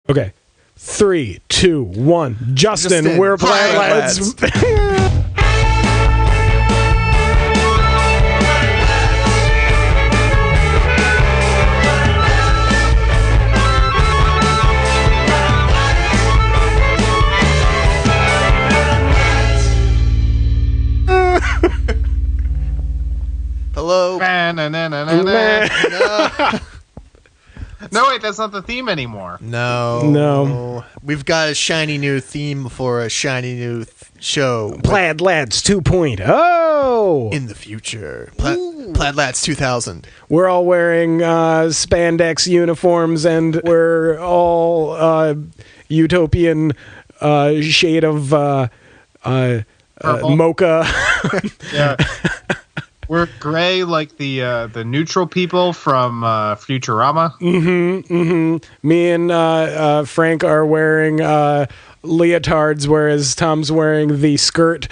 Okay. 3, 2, 1. Justin, we're Plaid Lads. Hello. No, wait, that's not the theme anymore. No. We've got a shiny new theme for a shiny new show. Plaid Lads 2.0. In the future. Plaid Lads 2000. We're all wearing spandex uniforms, and we're all utopian shade of mocha. Yeah. We're gray like the neutral people from Futurama. Me and Frank are wearing leotards, whereas Tom's wearing the skirt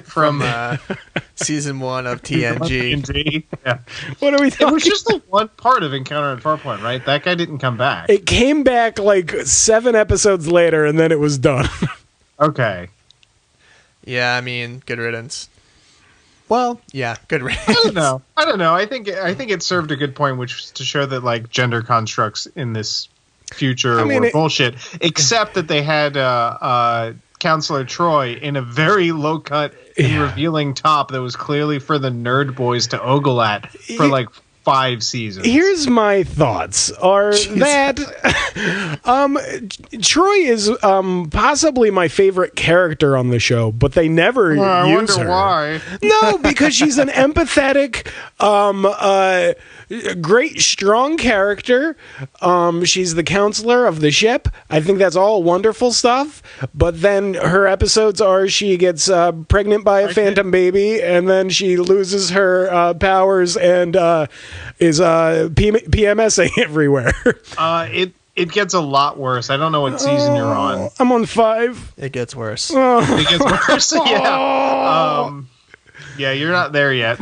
from season 1 of TNG. Yeah. What are we talking? It was just the one part of Encounter at Farpoint, right? That guy didn't come back. It came back like 7 episodes later, and then it was done. Okay. Yeah, I mean, good riddance. Well, yeah, good riddance. I don't know. I think it served a good point, which was to show that like gender constructs in this future were bullshit. Except that they had Counselor Troy in a very low cut and revealing top that was clearly for the nerd boys to ogle at for like 5 seasons. Here's my thoughts are that Troy is possibly my favorite character on the show, but they never use I wonder her. Why? No, because she's an empathetic, great, strong character. She's the counselor of the ship. I think that's all wonderful stuff. But then her episodes are she gets pregnant by a phantom baby, and then she loses her powers and is PMSing everywhere. It gets a lot worse. I don't know what season you're on. I'm on 5. It gets worse. It gets worse. Yeah. Yeah, you're not there yet.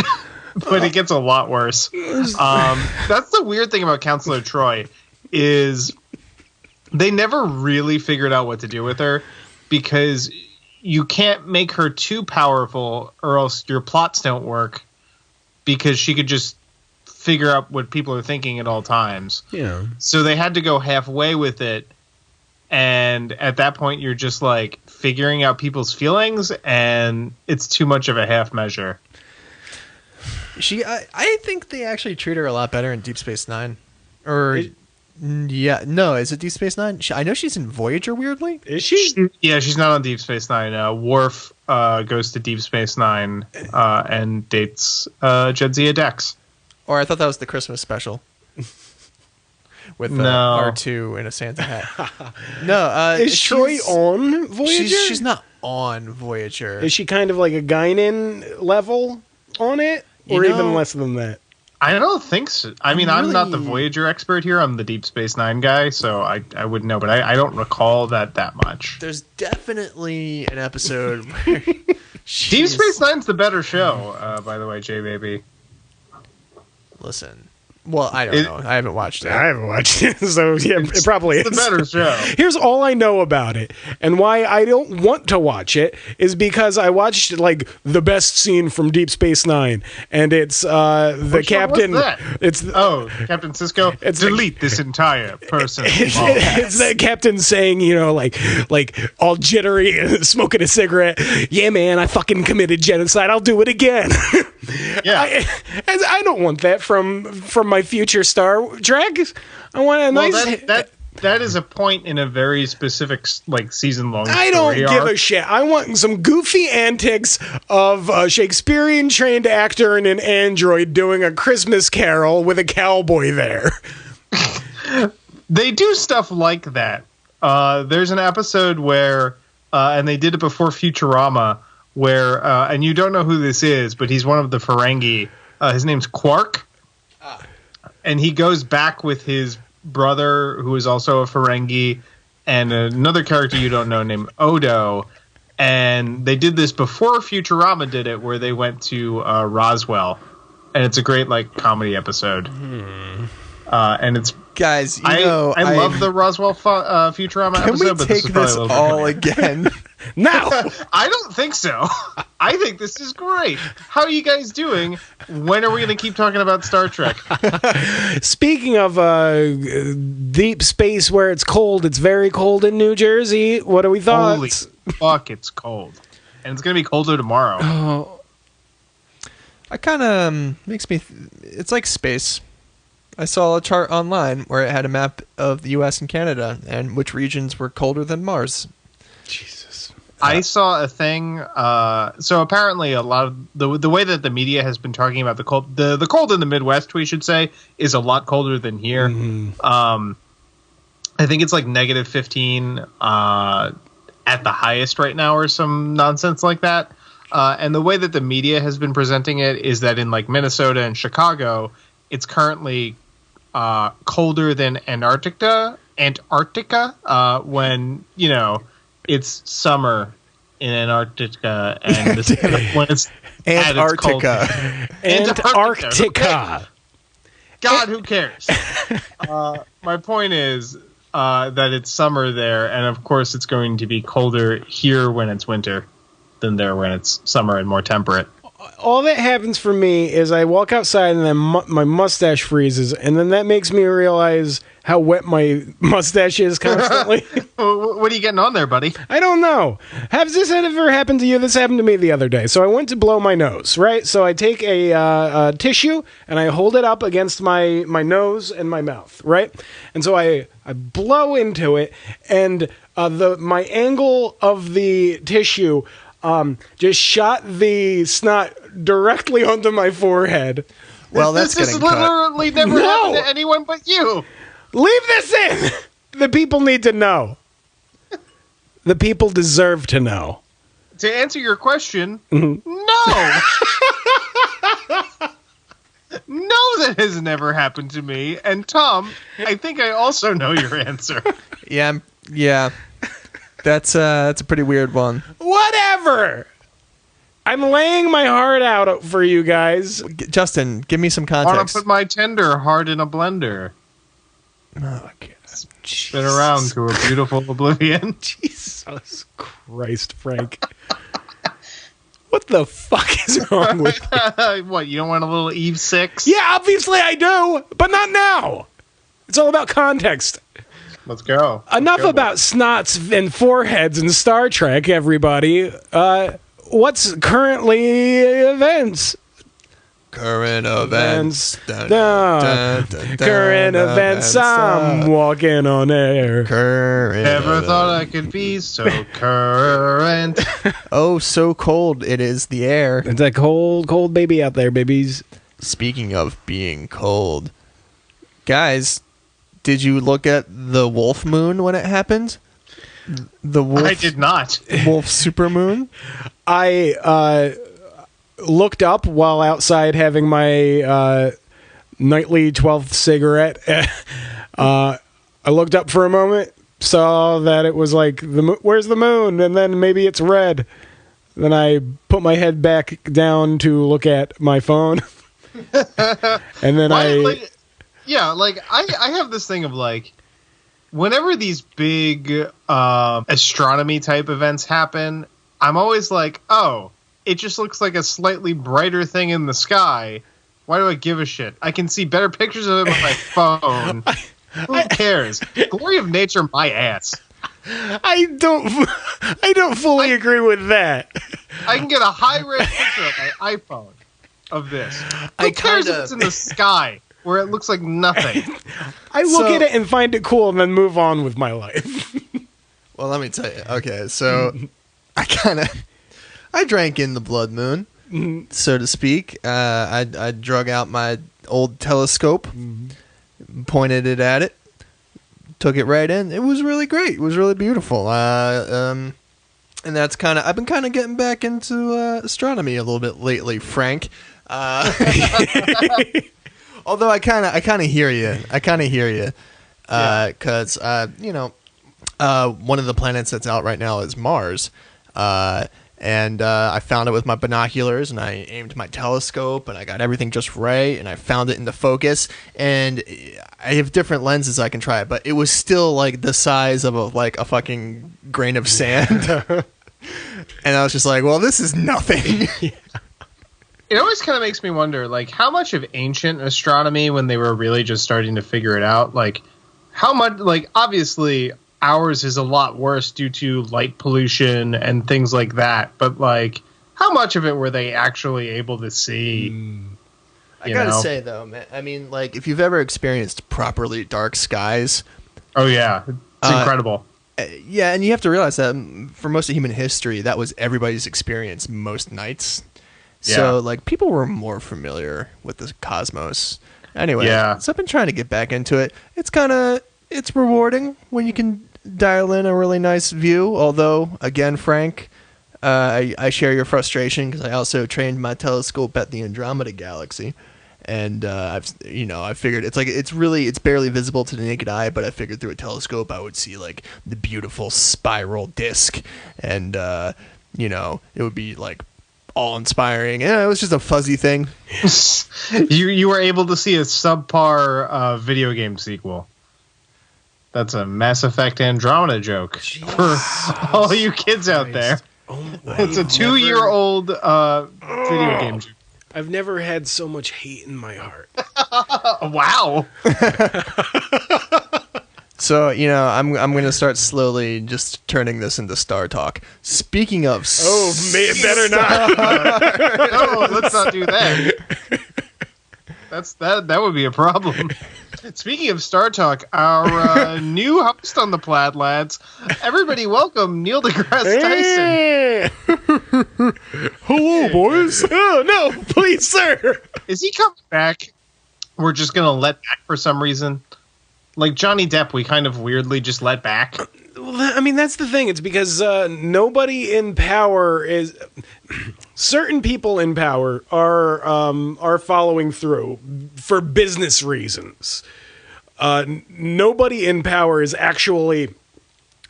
But it gets a lot worse. That's the weird thing about Counselor Troy is they never really figured out what to do with her, because you can't make her too powerful or else your plots don't work, because she could just figure out what people are thinking at all times. Yeah. So they had to go halfway with it. And at that point, you're just like figuring out people's feelings, and it's too much of a half measure. I think they actually treat her a lot better in Deep Space Nine. Is it Deep Space Nine? I know she's in Voyager, weirdly. Is she? Yeah, she's not on Deep Space Nine. Worf goes to Deep Space Nine and dates Jadzia Dex. Or I thought that was the Christmas special. With R2 in a Santa hat. No, is Troy on Voyager? She's not on Voyager. Is she kind of like a Guinan level on it? Or even less than that? I don't think so. I mean, I'm not the Voyager expert here. I'm the Deep Space Nine guy, so I wouldn't know. But I don't recall that much. There's definitely an episode where Deep Space Nine's the better show, by the way, J-Baby. Listen. Well, I don't know. I haven't watched it. I haven't watched it, so yeah, it probably is. It's the better show. Here's all I know about it, and why I don't want to watch it is because I watched like the best scene from Deep Space Nine, and it's the captain. What's that? It's Captain Sisko. It's delete this entire person. It's the captain saying, like all jittery, smoking a cigarette. Yeah, man, I fucking committed genocide. I'll do it again. Yeah, I don't want that from my future Star Trek. I want a nice. That is a point in a very specific season long. I don't give a shit. I want some goofy antics of a Shakespearean trained actor and an android doing a Christmas Carol with a cowboy there. They do stuff like that. There's an episode where, and they did it before Futurama, where, and you don't know who this is, but he's one of the Ferengi. His name's Quark. And he goes back with his brother, who is also a Ferengi, and another character you don't know named Odo. And they did this before Futurama did it, where they went to Roswell. And it's a great, comedy episode. And it's Guys, I love the Roswell Futurama Can episode, we but take this, this all again? No. I don't think so. I think this is great. How are you guys doing? When are we going to keep talking about Star Trek? Speaking of deep space where it's cold, it's very cold in New Jersey. What are we thoughts? Holy fuck, it's cold. And it's going to be colder tomorrow. Oh, I kind of makes me. It's like space. I saw a chart online where it had a map of the U.S. and Canada and which regions were colder than Mars. Jesus. I saw a thing. So apparently, a lot of the way that the media has been talking about the cold, the cold in the Midwest, we should say, is a lot colder than here. Mm-hmm. I think it's like -15 at the highest right now, or some nonsense like that. And the way that the media has been presenting it is that in like Minnesota and Chicago, it's currently colder than Antarctica, when, you know, it's summer in Antarctica, and this, when it's Antarctica. Antarctica. God, who cares? My point is that it's summer there, and of course it's going to be colder here when it's winter than there when it's summer and more temperate. All that happens for me is I walk outside and then my mustache freezes, and then that makes me realize how wet my mustache is constantly. What are you getting on there, buddy? I don't know. Has this ever happened to you? This happened to me the other day. So I went to blow my nose, right? So I take a tissue and I hold it up against my nose and my mouth, right? And so I blow into it, and my angle of the tissue just shot the snot directly onto my forehead. Well, that's this getting has cut. literally never happened to anyone but you. Leave this in. The people need to know. The people deserve to know. To answer your question, no. No, that has never happened to me. And Tom, I think I also know your answer. Yeah. That's a pretty weird one. Whatever. I'm laying my heart out for you guys. Justin, give me some I want context. to put my tender heart in a blender. Oh, God. Spin around to a beautiful oblivion. Jesus Christ, Frank. What the fuck is wrong with you? What, you don't want a little Eve 6? Yeah, obviously I do, but not now. It's all about context. Let's go. Enough about snots and foreheads and Star Trek, everybody. What's currently events? Current events. Current events. I'm walking on air. Current. Never thought I could be so current. Oh, so cold it is the air. It's a cold, cold baby out there, babies. Speaking of being cold, guys, did you look at the wolf moon when it happened? The wolf. I did not. Wolf supermoon. I looked up while outside having my nightly 12th cigarette. I looked up for a moment, saw that it was like, where's the moon? And then maybe it's red. Then I put my head back down to look at my phone. And then I have this thing of like, whenever these big astronomy type events happen, I'm always like, oh, it just looks like a slightly brighter thing in the sky. Why do I give a shit? I can see better pictures of it on my phone. Who cares? Glory of nature, my ass. I don't fully agree with that. I can get a high-res picture of my iPhone of this. Who cares if it's in the sky where it looks like nothing? I look at it and find it cool and then move on with my life. Well, let me tell you. Okay, so I drank in the blood moon, so to speak. I drug out my old telescope, pointed it at it, took it right in. It was really great. It was really beautiful. And that's I've been kind of getting back into astronomy a little bit lately, Frank. Although I kind of hear you. Because one of the planets that's out right now is Mars. And I found it with my binoculars, and I aimed my telescope, and I got everything just right, and I found it in the focus. And I have different lenses I can try it, but it was still like the size of a fucking grain of sand. And I was just like, well, this is nothing. It always kind of makes me wonder, like, how much of ancient astronomy, when they were really just starting to figure it out, like, how much, like, obviously ours is a lot worse due to light pollution and things like that. But, like, how much of it were they actually able to see? I gotta say, though, man, I mean, like, if you've ever experienced properly dark skies. Oh, yeah. It's incredible. Yeah, and you have to realize that for most of human history, that was everybody's experience most nights. Yeah. So, like, people were more familiar with the cosmos. Anyway, so I've been trying to get back into it. It's rewarding when you can dial in a really nice view. Although, again, Frank, I share your frustration because I also trained my telescope at the Andromeda Galaxy. And I figured it's barely visible to the naked eye, but I figured through a telescope I would see like the beautiful spiral disc, and it would be like all-inspiring. Yeah, it was just a fuzzy thing. You were able to see a subpar video game sequel. That's a Mass Effect Andromeda joke for all you kids out there. It's a 2-year-old video game joke. I've never had so much hate in my heart. Wow. So, I'm going to start slowly just turning this into Star Talk. Speaking of... better not. No, let's not do that. That would be a problem. Speaking of Star Talk, our new host on the Plaid Lads, everybody welcome Neil deGrasse Tyson. Hello, boys. Oh, no, please, sir. Is he coming back? We're just going to let back for some reason? Like Johnny Depp, we kind of weirdly just let back. Well, I mean, that's the thing. It's because nobody in power is... Certain people in power are following through for business reasons. Nobody in power is actually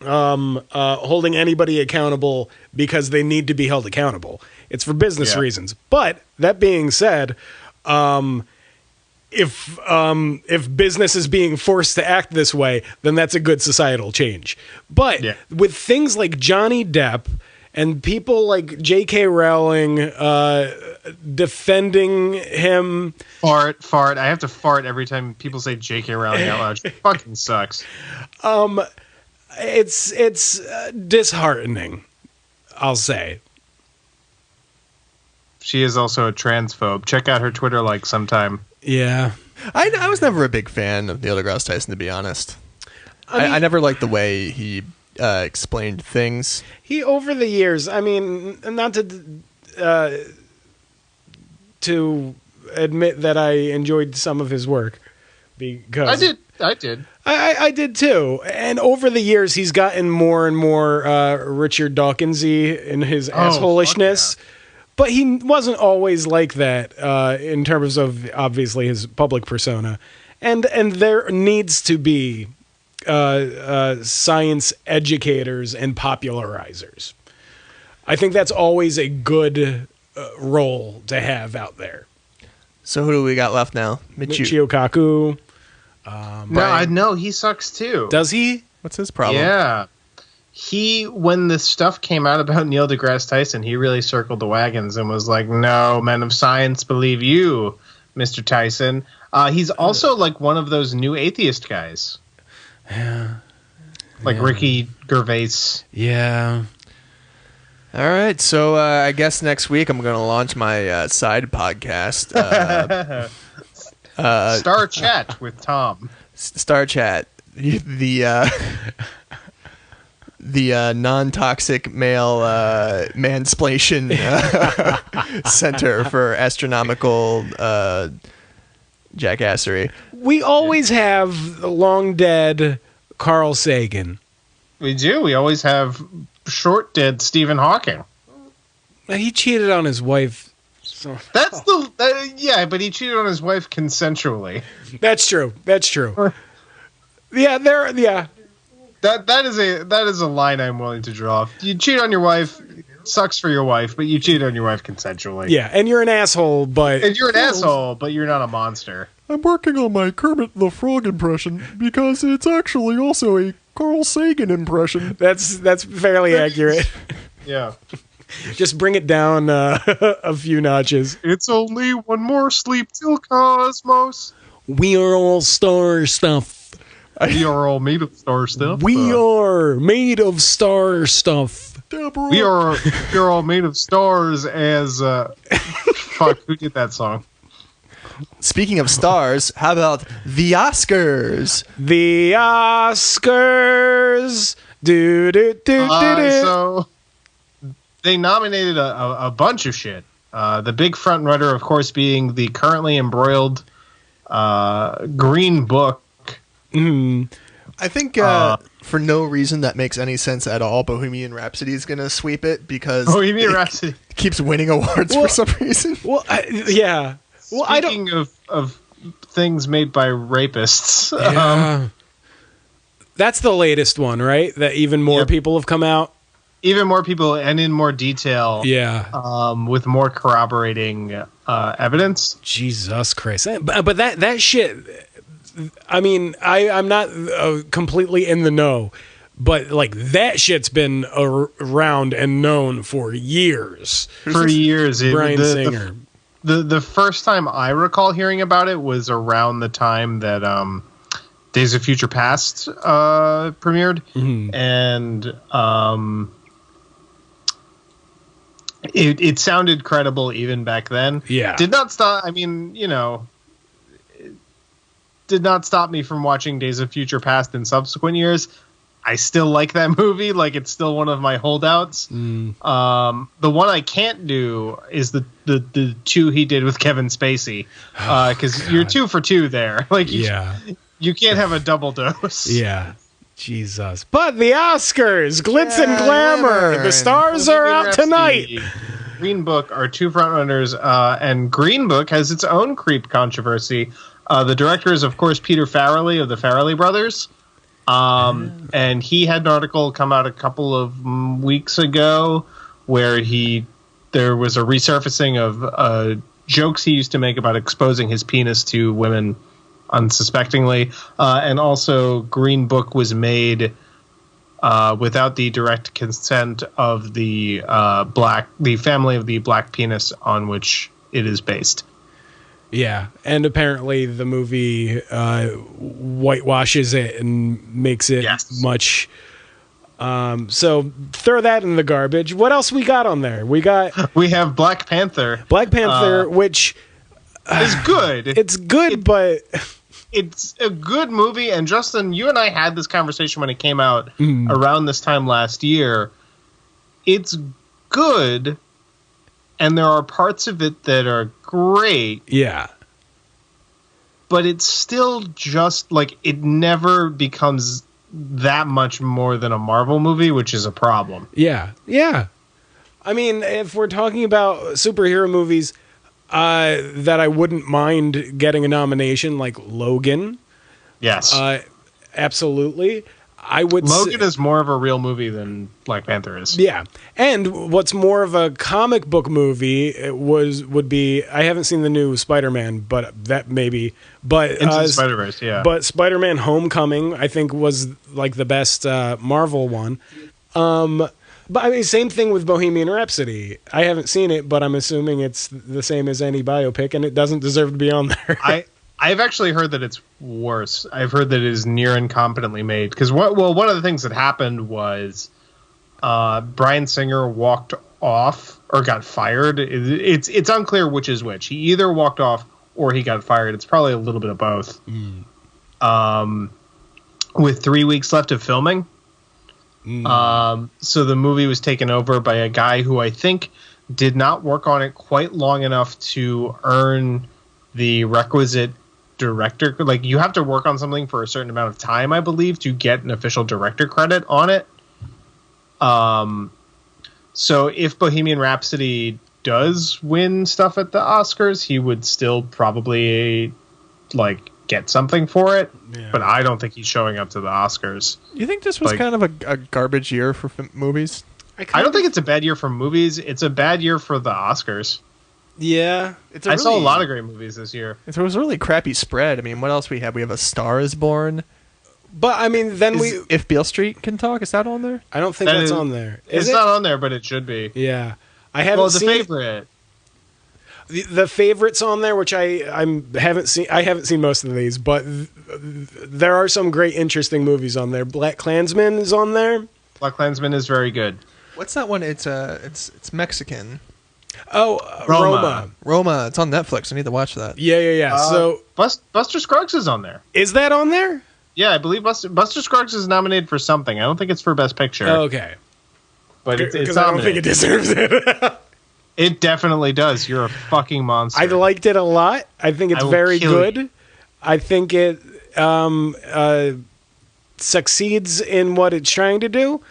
holding anybody accountable because they need to be held accountable. It's for business reasons. But that being said, if business is being forced to act this way, then that's a good societal change. But with things like Johnny Depp and people like J.K. Rowling defending him... Fart. I have to fart every time people say J.K. Rowling out loud. It fucking sucks. It's disheartening, I'll say. She is also a transphobe. Check out her Twitter sometime. Yeah. I was never a big fan of Neil deGrasse Tyson, to be honest. I never liked the way he explained things. He, over the years, I mean, not to admit that I enjoyed some of his work, because I did. I did too. And over the years, he's gotten more and more Richard Dawkinsy in his assholishness. Yeah. But he wasn't always like that in terms of, obviously, his public persona. And there needs to be science educators and popularizers. I think that's always a good role to have out there. So who do we got left now? Michio Kaku. No, he sucks too. Does he? What's his problem? Yeah. When the stuff came out about Neil deGrasse Tyson, he really circled the wagons and was like, no, men of science believe you, Mr. Tyson. He's also one of those new atheist guys. Yeah. Ricky Gervais. Yeah. All right. So I guess next week I'm going to launch my side podcast. Star Chat with Tom. Star Chat. The non-toxic male mansplation center for astronomical jackassery. We always have the long dead Carl Sagan. We do. We always have short dead Stephen Hawking. He cheated on his wife. So. That's but he cheated on his wife consensually. That's true. Yeah, That is a line I'm willing to draw. You cheat on your wife, sucks for your wife, but you cheated on your wife consensually. Yeah, and you're an asshole, but... And you're an asshole, but you're not a monster. I'm working on my Kermit the Frog impression because it's actually also a Carl Sagan impression. That's fairly accurate. Yeah. Just bring it down a few notches. It's only one more sleep till Cosmos. We are all star stuff. We are all made of star stuff. We are made of star stuff. We are all made of stars as... fuck, who did that song? Speaking of stars, how about the Oscars? The Oscars. So they nominated a bunch of shit. The big front runner, of course, being the currently embroiled Green Book. I think for no reason that makes any sense at all, Bohemian Rhapsody is going to sweep it because Bohemian Rhapsody keeps winning awards for some reason. Well, yeah. Well, Speaking of things made by rapists, yeah. That's the latest one, right? That even more people have come out. Even more people and in more detail. Yeah. With more corroborating evidence. Jesus Christ. But that shit, I mean, I'm not completely in the know, but like that shit's been around and known for years. For years. Bryan Singer. The first time I recall hearing about it was around the time that Days of Future Past premiered. Mm-hmm. And it sounded credible even back then. Yeah. Did not stop. I mean, did not stop me from watching Days of Future Past in subsequent years. I still like that movie. Like, it's still one of my holdouts. The one I can't do is the two he did with Kevin Spacey. Because you're 2 for 2 there. Like, you can't have a double dose. Yeah. Jesus. But the Oscars, glitz and glamour. The stars are out tonight. Green Book are 2 frontrunners, and Green Book has its own creep controversy. The director is, of course, Peter Farrelly of the Farrelly Brothers. And he had an article come out a couple of weeks ago where there was a resurfacing of jokes he used to make about exposing his penis to women unsuspectingly. And also Green Book was made without the direct consent of the family of the black penis on which it is based. Yeah, and apparently the movie whitewashes it and makes it much. So throw that in the garbage. What else we got on there? We have Black Panther. Which is good. It's good, but it's a good movie. And Justin, you and I had this conversation when it came out around this time last year. It's good. And there are parts of it that are great. Yeah. But it's still just like it never becomes that much more than a Marvel movie, which is a problem. Yeah. Yeah. I mean, if we're talking about superhero movies that I wouldn't mind getting a nomination, like Logan. Yes. Absolutely. I would Logan is more of a real movie than Black Panther is. Yeah. And what's more of a comic book movie would be, I haven't seen the new Spider-Man, but that maybe, but Into the Spider-Verse, yeah. But Spider-Man Homecoming, I think, was like the best Marvel one. But I mean, same thing with Bohemian Rhapsody. I haven't seen it, but I'm assuming it's the same as any biopic, and it doesn't deserve to be on there. I've actually heard that it's worse. I've heard that it is near incompetently made. Because one of the things that happened was Bryan Singer walked off or got fired. It's unclear which is which. He either walked off or he got fired. It's probably a little bit of both. With 3 weeks left of filming. So the movie was taken over by a guy who I think did not work on it quite long enough to earn the requisite director. Like, you have to work on something for a certain amount of time, I believe, to get an official director credit on it. So if Bohemian Rhapsody does win stuff at the Oscars, he would still probably get something for it. Yeah. But I don't think he's showing up to the Oscars. You think this was kind of a garbage year for movies? I don't think it's a bad year for movies. It's a bad year for the Oscars. Yeah. I saw a lot of great movies this year. It was a really crappy spread. I mean, what else we have? We have A Star Is Born. But, I mean, then If Beale Street Can Talk, is that on there? I don't think that's on there. It's not on there, but it should be. Yeah. I haven't seen... favorite. The favorites on there, which I haven't seen. I haven't seen most of these, but there are some great, interesting movies on there. Black Klansman is on there. Black Klansman is very good. What's that one? It's Mexican. Oh, Roma. Roma. It's on Netflix. I need to watch that. Yeah. So Buster Scruggs is on there. Is that on there? Yeah, I believe Buster Scruggs is nominated for something. I don't think it's for Best Picture. Oh, okay, but it's I don't think it deserves it. It definitely does. You're a fucking monster. I liked it a lot. I think it's very good. You. I think it succeeds in what it's trying to do.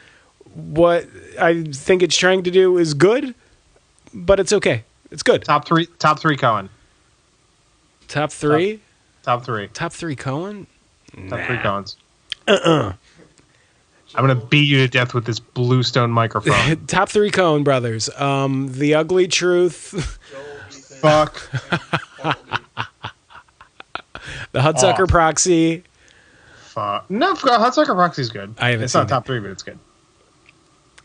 What I think it's trying to do is good, but it's okay. It's good. Top three Cohen. Top three? Top three. Top three Cohen? Top three Cohens. I'm going to beat you to death with this Bluestone microphone. Top three Coen brothers. The Ugly Truth. Fuck. The Hudsucker Proxy. Fuck. No, Hudsucker Proxy's good. It's not top three, but it's good.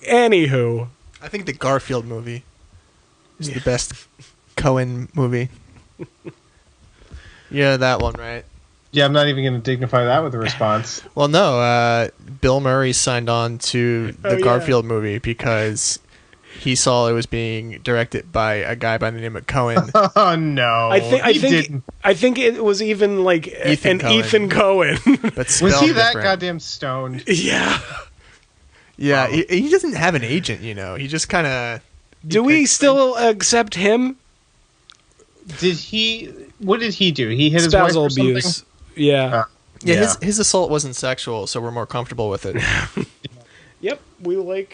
Anywho. I think the Garfield movie is the best Coen movie. Yeah, that one, right? Yeah, I'm not even going to dignify that with a response. Well, no. Bill Murray signed on to the Garfield movie because he saw it was being directed by a guy by the name of Cohen. Oh no! I think it was even like Ethan Cohen. But was he different. that goddamn stoned? Yeah. Yeah, he doesn't have an agent, you know. He just kind of. Do we still accept him? Did he? What did he do? He hit his spousal wife or something? abuse. Yeah. Yeah. His assault wasn't sexual, so we're more comfortable with it. Yep, we like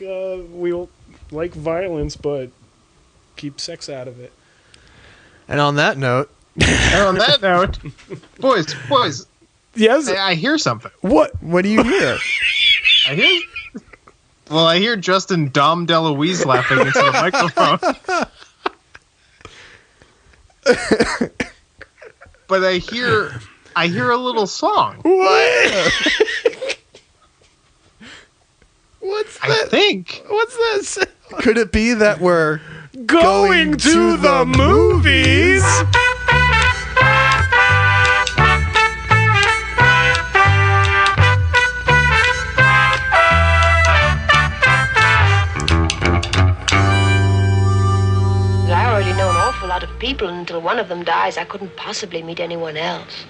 violence, but keep sex out of it. And on that note, boys. Yes, I hear something. What do you hear? I hear Justin Dom DeLuise laughing into the microphone. But I hear a little song. What? What's that? I think. What's this? Could it be that we're going to the movies? I already know an awful lot of people, and until one of them dies, I couldn't possibly meet anyone else.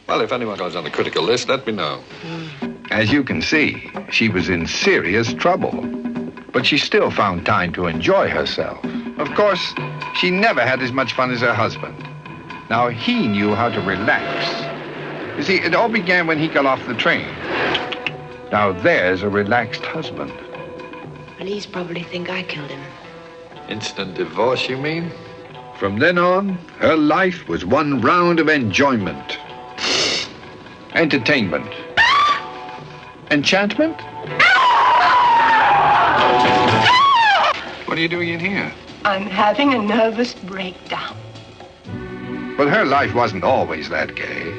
Well, if anyone goes on the critical list, let me know. As you can see, she was in serious trouble. But she still found time to enjoy herself. Of course, she never had as much fun as her husband. Now, he knew how to relax. You see, it all began when he got off the train. Now, there's a relaxed husband. Police probably think I killed him. Instant divorce, you mean? From then on, her life was one round of enjoyment. Entertainment. Enchantment? What are you doing in here? I'm having a nervous breakdown. But her life wasn't always that gay.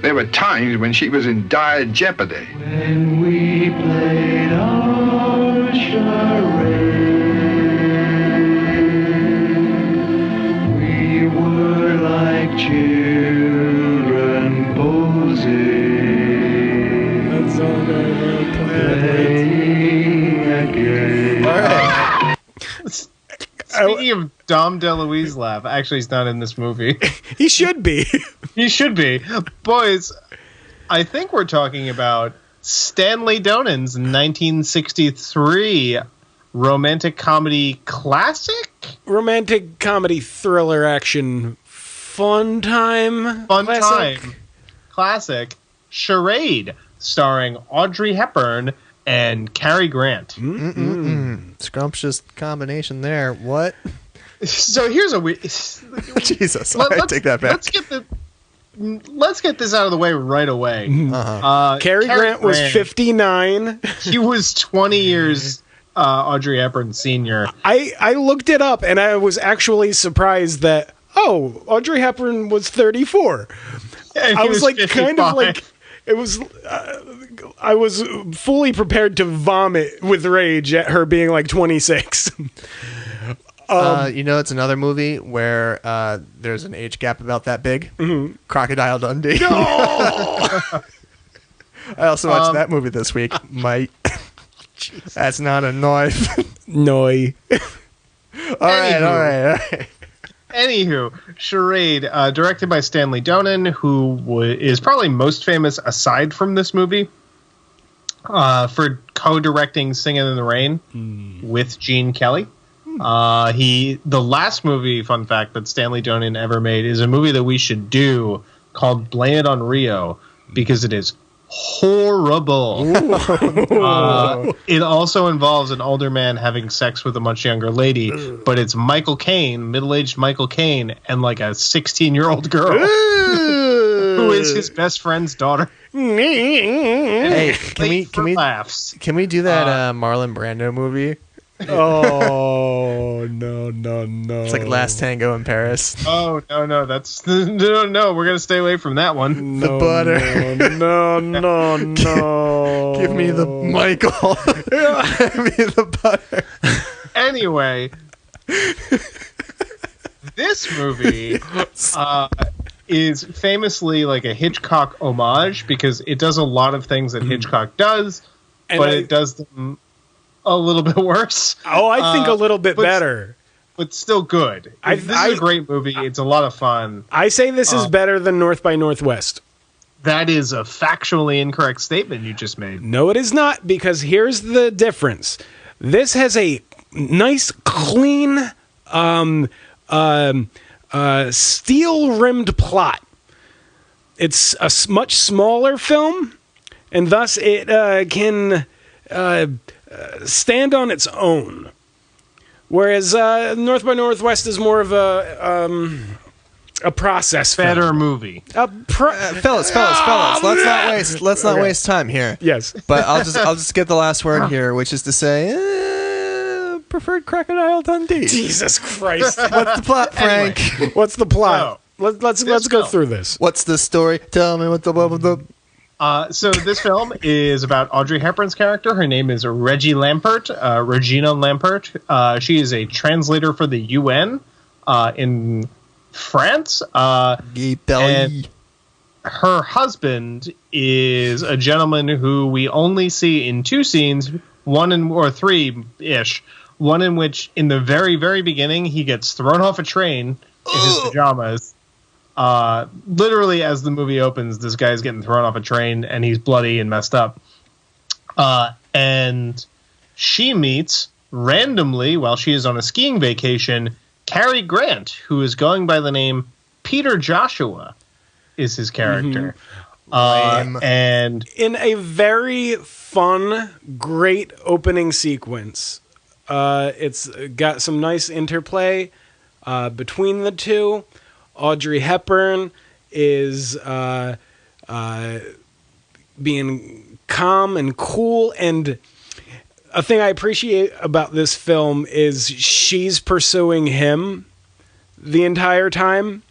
There were times when she was in dire jeopardy. When we played our charade, we were like children posing. That's all playing a game. All right. Speaking of Dom DeLuise laugh, actually, he's not in this movie. He should be. He should be. Boys, I think we're talking about Stanley Donen's 1963 romantic comedy classic? Romantic comedy thriller action fun time. Classic. Charade, starring Audrey Hepburn and Cary Grant. Scrumptious combination there. What? So here's a weird... Jesus, I take that back. Let's get this out of the way right away. Cary Grant was 59. He was 20 years Audrey Hepburn Sr. I looked it up, and I was actually surprised that, Audrey Hepburn was 34. And I he was like, kind of 55. like, it was, I was fully prepared to vomit with rage at her being like 26. It's another movie where there's an age gap about that big. Mm-hmm. Crocodile Dundee. I also watched that movie this week, mate. That's not a knife. Noi. All right. Anywho, Charade, directed by Stanley Donen, who is probably most famous aside from this movie for co-directing Singin' in the Rain with Gene Kelly. The last movie, fun fact, that Stanley Donen ever made is a movie that we should do called Blame It on Rio, because it is horrible. It also involves an older man having sex with a much younger lady, but it's Michael Caine, middle-aged Michael Caine, and like a 16-year-old girl who is his best friend's daughter. Hey, Laughs. can we do that Marlon Brando movie? No. It's like Last Tango in Paris. Oh, no, that's... No, we're going to stay away from that one. The butter. No. Give me the Michael. Give me the butter. Anyway, this movie is famously like a Hitchcock homage, because it does a lot of things that Hitchcock does, but it does them a little bit worse. Oh, I think a little bit better. But still good. This is a great movie. It's a lot of fun. I say this is better than North by Northwest. That is a factually incorrect statement you just made. No, it is not, because here's the difference. This has a nice, clean, steel-rimmed plot. It's a much smaller film, and thus it can stand on its own. Whereas North by Northwest is more of a process film. Better movie. Fellas, let's not waste time here. Yes. But I'll just get the last word here, which is to say, preferred Crocodile Dundee. Jesus Christ. What's the plot, Frank? Anyway, what's the plot? Let's go through this. What's the story? Tell me what the So this film is about Audrey Hepburn's character. Her name is Regina Lampert. She is a translator for the UN in France. And her husband is a gentleman who we only see in two scenes, or three-ish. One in which, in the very, very beginning, he gets thrown off a train in his pajamas. Literally, as the movie opens, this guy's getting thrown off a train, and he's bloody and messed up. And she meets, randomly, while she is on a skiing vacation, Cary Grant, who is going by the name Peter Joshua, is his character. And in a very fun, great opening sequence, it's got some nice interplay between the two. Audrey Hepburn is being calm and cool, and a thing I appreciate about this film is she's pursuing him the entire time.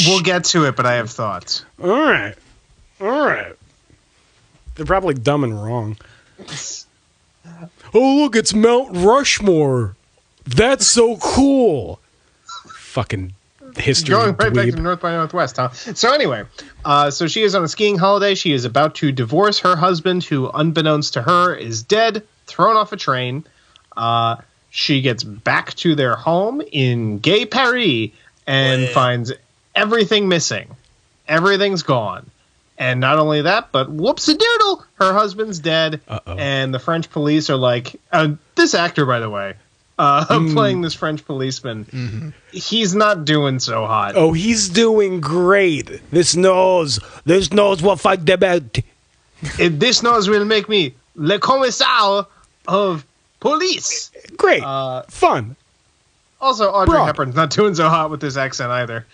We'll get to it, but I have thoughts. All right. They're probably dumb and wrong. Oh, look, it's Mount Rushmore. That's so cool. Fucking history. Going right back to North by Northwest, huh? So anyway, so she is on a skiing holiday. She is about to divorce her husband, who, unbeknownst to her, is dead, thrown off a train. She gets back to their home in Gay Paris and finds everything missing. Everything's gone. And not only that, but whoops-a-doodle, her husband's dead. Uh-oh. And the French police are like, this actor, by the way, playing this French policeman, he's not doing so hot. Oh, he's doing great. This nose will fight the belt. This nose will make me le commissaire of police. Great. Fun. Also, Audrey Hepburn's not doing so hot with this accent either.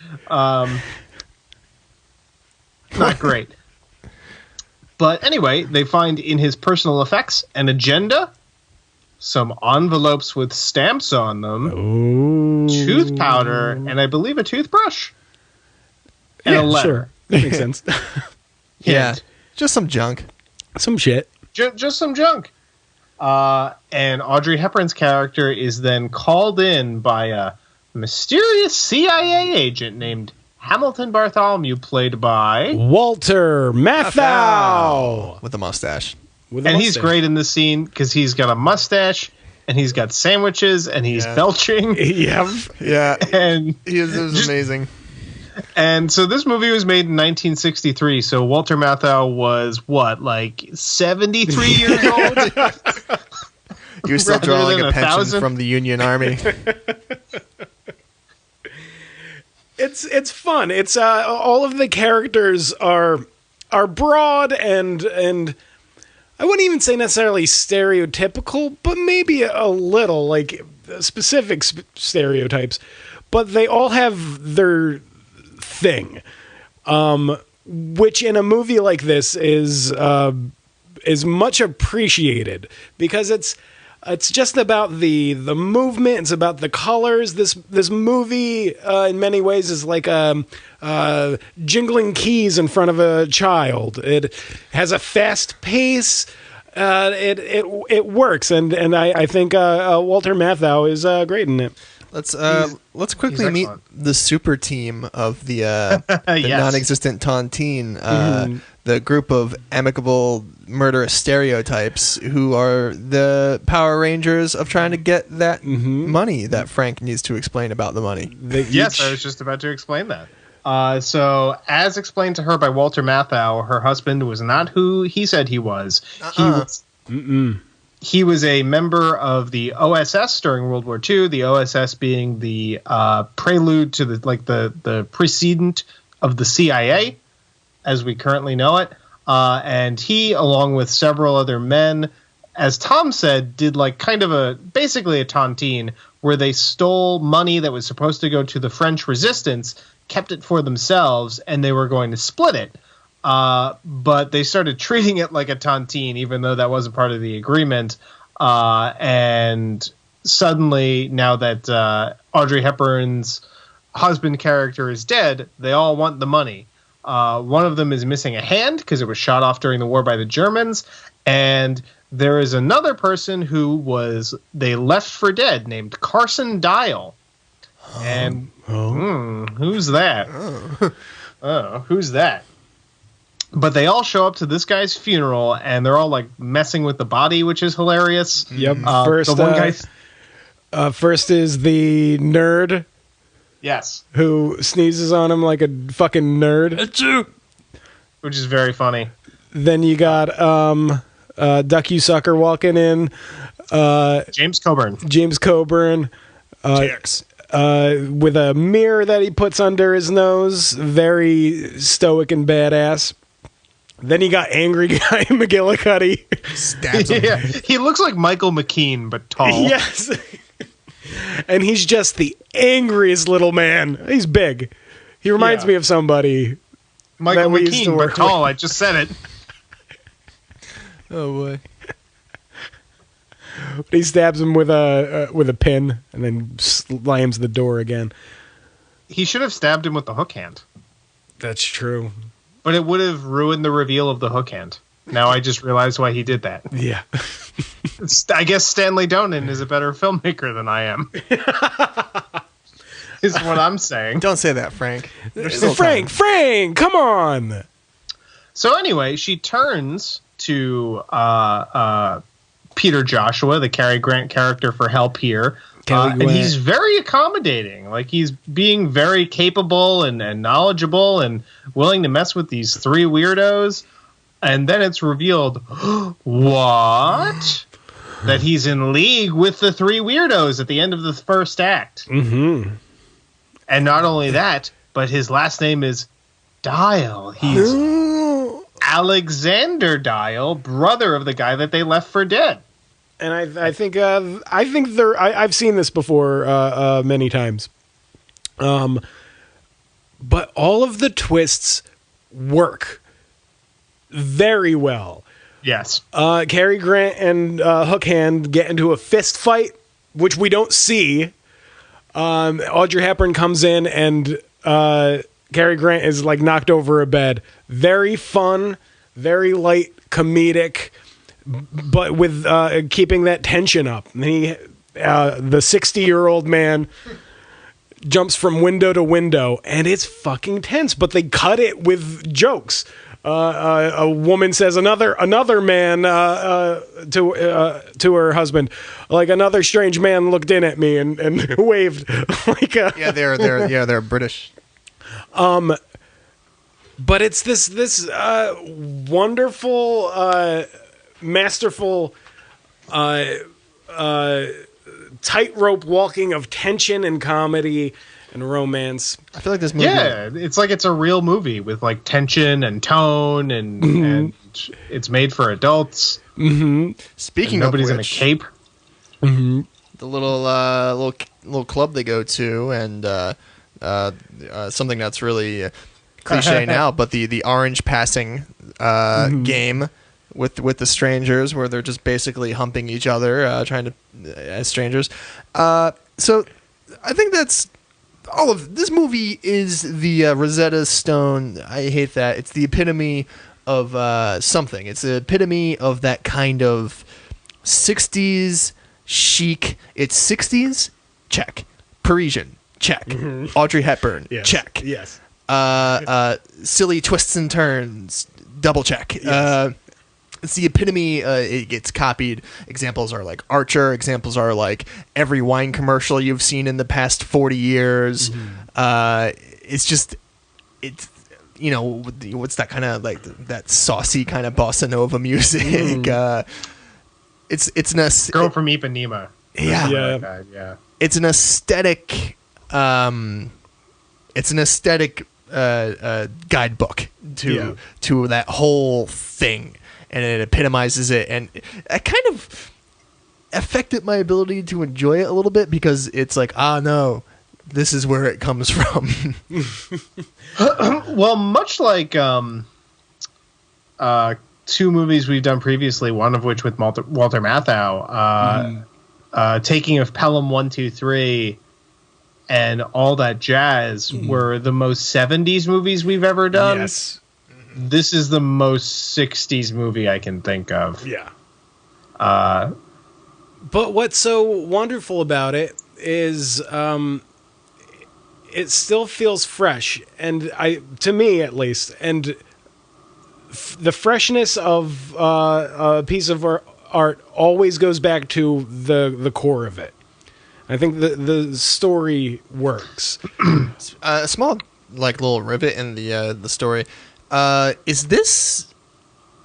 Not great. But anyway, they find in his personal effects an agenda some envelopes with stamps on them, Ooh. tooth powder, and I believe a toothbrush. And a letter. Sure. That makes sense. Yeah, just some junk. Some shit. Just some junk. And Audrey Hepburn's character is then called in by a mysterious CIA agent named Hamilton Bartholomew, played by Walter Matthau. With a mustache. He's great in this scene because he's got a mustache and he's got sandwiches and he's belching. Yep. Yeah, And he is amazing. And so this movie was made in 1963. So Walter Matthau was what, like 73 years old? He was still Rather drawing than a pension 1,000? from the Union Army. It's fun. It's all of the characters are broad and I wouldn't even say necessarily stereotypical, but maybe a little like specific stereotypes. But they all have their thing, which in a movie like this is much appreciated because it's just about the movement. It's about the colors. This movie in many ways is like jingling keys in front of a child. It has a fast pace. It works, and I think Walter Matthau is great in it. Let's quickly meet the super team of the non-existent Tontine, the group of amicable murderous stereotypes who are the Power Rangers of trying to get that money that Frank needs to explain about the money. Yes, I was just about to explain that. So, as explained to her by Walter Matthau, her husband was not who he said he was. He was a member of the OSS during World War II, the OSS being the prelude to the precedent of the CIA as we currently know it. And he, along with several other men, as Tom said, did like kind of basically a tontine where they stole money that was supposed to go to the French resistance, kept it for themselves, and they were going to split it. But they started treating it like a tontine, even though that wasn't part of the agreement. And suddenly, now that Audrey Hepburn's husband character is dead, they all want the money. One of them is missing a hand because it was shot off during the war by the Germans. And there is another person who they left for dead named Carson Dial. And who's that? Who's that? But they all show up to this guy's funeral, and they're all like messing with the body, which is hilarious. Yep. The one guy. First is the nerd. Yes. Who sneezes on him like a fucking nerd. Achoo! Which is very funny. Then you got Duck You Sucker walking in. James Coburn. JX. With a mirror that he puts under his nose. Very stoic and badass. Then you got Angry Guy McGillicuddy. Stabs him. Yeah, he looks like Michael McKean, but tall. Yes. And he's just the angriest little man. He's big. He reminds me of somebody. Michael that we used to McKean, work but tall. with. I just said it. Oh boy. But he stabs him with a pin and then slams the door again. He should have stabbed him with the hook hand. That's true. But it would have ruined the reveal of the hook hand. Now I just realized why he did that. Yeah. I guess Stanley Donen is a better filmmaker than I am. Is what I'm saying. Don't say that, Frank. Frank, come on. So anyway, she turns to Peter Joshua, the Cary Grant character, for help here. And he's very accommodating. Like, he's being very capable and knowledgeable and willing to mess with these three weirdos. And then it's revealed, what? That he's in league with the three weirdos at the end of the first act. Mm-hmm. And not only that, but his last name is Dial. He's Alexander Dial, brother of the guy that they left for dead. And I think I've seen this before many times. But all of the twists work very well. Yes. Cary Grant and Hook Hand get into a fist fight, which we don't see. Audrey Hepburn comes in and Cary Grant is like knocked over a bed. Very fun, very light, comedic, but with keeping that tension up. And the 60-year-old man jumps from window to window, and it's fucking tense. But they cut it with jokes. A woman says another man to her husband, like, another strange man looked in at me and waved. Like they're British. But it's this wonderful, masterful, tightrope walking of tension and comedy and romance. I feel like this movie. Yeah, it's like it's a real movie with like tension and tone, and it's made for adults. Mm-hmm. Speaking and nobody's of in a which, cape. Mm-hmm. the little club they go to, and something that's really cliche now, but the orange passing game with the strangers, where they're just basically humping each other, trying to as strangers. So I think that's all of this movie is the Rosetta Stone. I hate that. It's the epitome of something. It's the epitome of that kind of 60s chic. It's 60s, check. Parisian, check. Audrey Hepburn, Yes. check. Yes. Silly twists and turns, double check. Yes. It's the epitome. It gets copied. Examples are like Archer. Examples are like every wine commercial you've seen in the past 40 years. It's just, it's, you know, what's that kind of like that saucy kind of bossa nova music? It's an Girl from Ipanema. Yeah. Like that, yeah. It's an aesthetic. It's an aesthetic guidebook to that whole thing. And it epitomizes it, and it kind of affected my ability to enjoy it a little bit, because it's like, no, this is where it comes from. Well, much like two movies we've done previously, one of which with Walter Matthau, Taking of Pelham 123, and All That Jazz were the most 70s movies we've ever done. Yes. This is the most 60s movie I can think of. Yeah. But what's so wonderful about it is it still feels fresh, and to me at least, and the freshness of a piece of art always goes back to the core of it. I think the story works. A small like little rivet in the story. Is this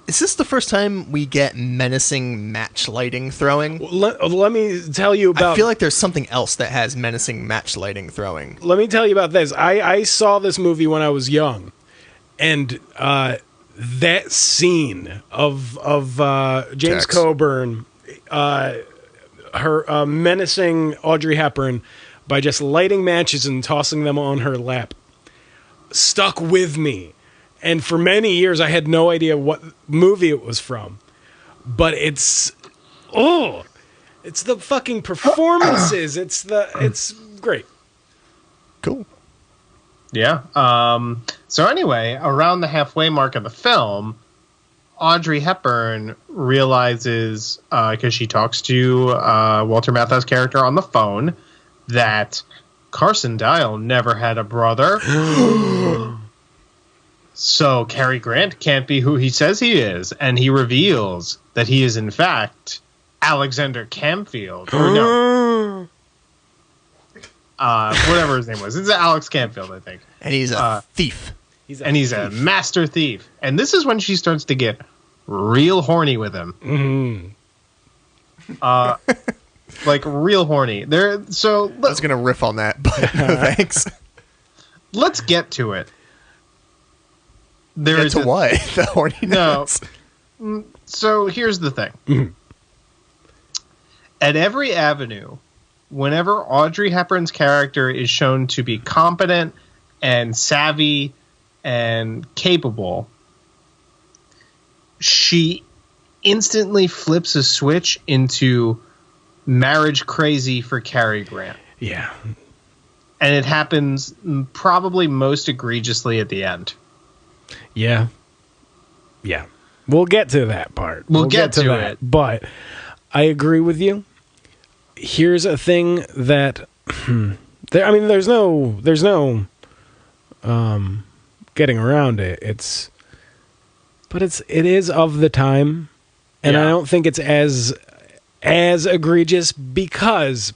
the first time we get menacing match lighting throwing? Let me tell you about... I feel like there's something else that has menacing match lighting throwing. Let me tell you about this. I saw this movie when I was young, and that scene of James Coburn, her menacing Audrey Hepburn by just lighting matches and tossing them on her lap, stuck with me. And for many years, I had no idea what movie it was from. But it's the fucking performances. It's great. Cool. Yeah. So anyway, around the halfway mark of the film, Audrey Hepburn realizes, because she talks to Walter Matthau's character on the phone, that Carson Dial never had a brother. So Cary Grant can't be who he says he is, and he reveals that he is in fact Alexander Camfield, or no, whatever his name was. It's Alex Camfield, I think. And he's a thief. He's a master thief. And this is when she starts to get real horny with him. Like real horny. I was gonna riff on that, but no thanks. Let's get to it. What? The horniness? No. So here's the thing. At every avenue, whenever Audrey Hepburn's character is shown to be competent and savvy and capable, she instantly flips a switch into marriage crazy for Cary Grant. Yeah. And it happens probably most egregiously at the end. Yeah. Yeah. We'll get to that part. We'll get to that. it. But I agree with you. Here's a thing that there's no getting around it. It is of the time, and I don't think it's as egregious because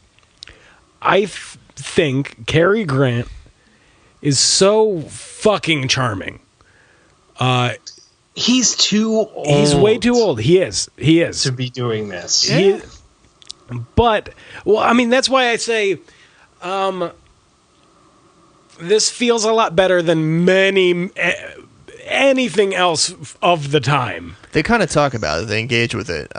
I think Cary Grant is so fucking charming. He's too old. He's way too old. He is to be doing this. But that's why I say this feels a lot better than anything else of the time. They kind of talk about it. They engage with it.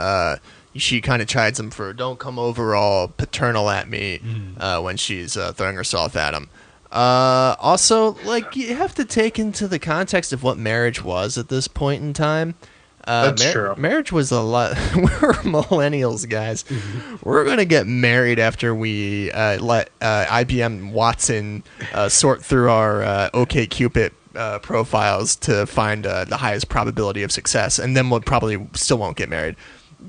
She kind of chides him for "don't come over all paternal at me" when she's throwing herself at him. Also, like, you have to take into the context of what marriage was at this point in time. That's true. Marriage was a lot. We're millennials, guys. We're gonna get married after we let IBM Watson sort through our OkCupid profiles to find the highest probability of success, and then we'll probably still won't get married.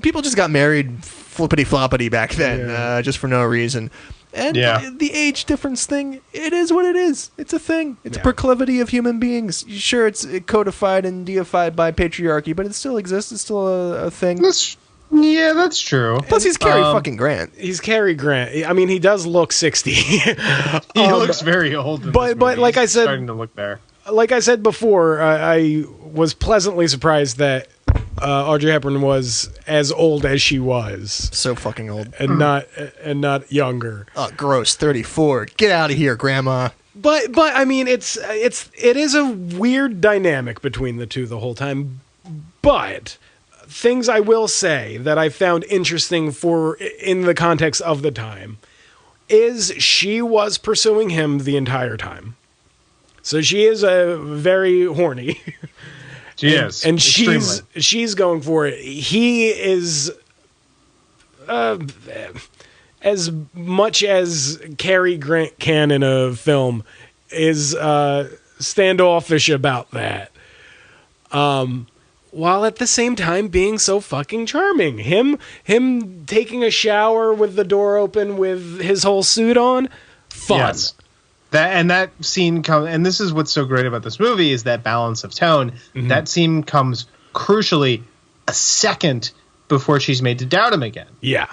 People just got married flippity floppity back then, just for no reason. And the age difference thing, it is what it is. It's a thing. It's a proclivity of human beings. Sure, it's codified and deified by patriarchy, but it still exists. It's still a thing. That's true. Plus, he's Cary fucking Grant. He's Cary Grant. I mean, he does look 60. He looks very old. But like I said, starting to look there. Like I said before, I was pleasantly surprised that Audrey Hepburn was as old as she was. So fucking old. And not younger. Oh, gross. 34. Get out of here, Grandma. But I mean, it is a weird dynamic between the two the whole time. But things I will say that I found interesting in the context of the time is she was pursuing him the entire time. So she is very horny. She is. And she's going for it. He is as much as Cary Grant can in a film is standoffish about that. While at the same time being so fucking charming. Him taking a shower with the door open with his whole suit on, fun. Yes. That scene comes, and this is what's so great about this movie is that balance of tone. Mm-hmm. That scene comes crucially a second before she's made to doubt him again. Yeah.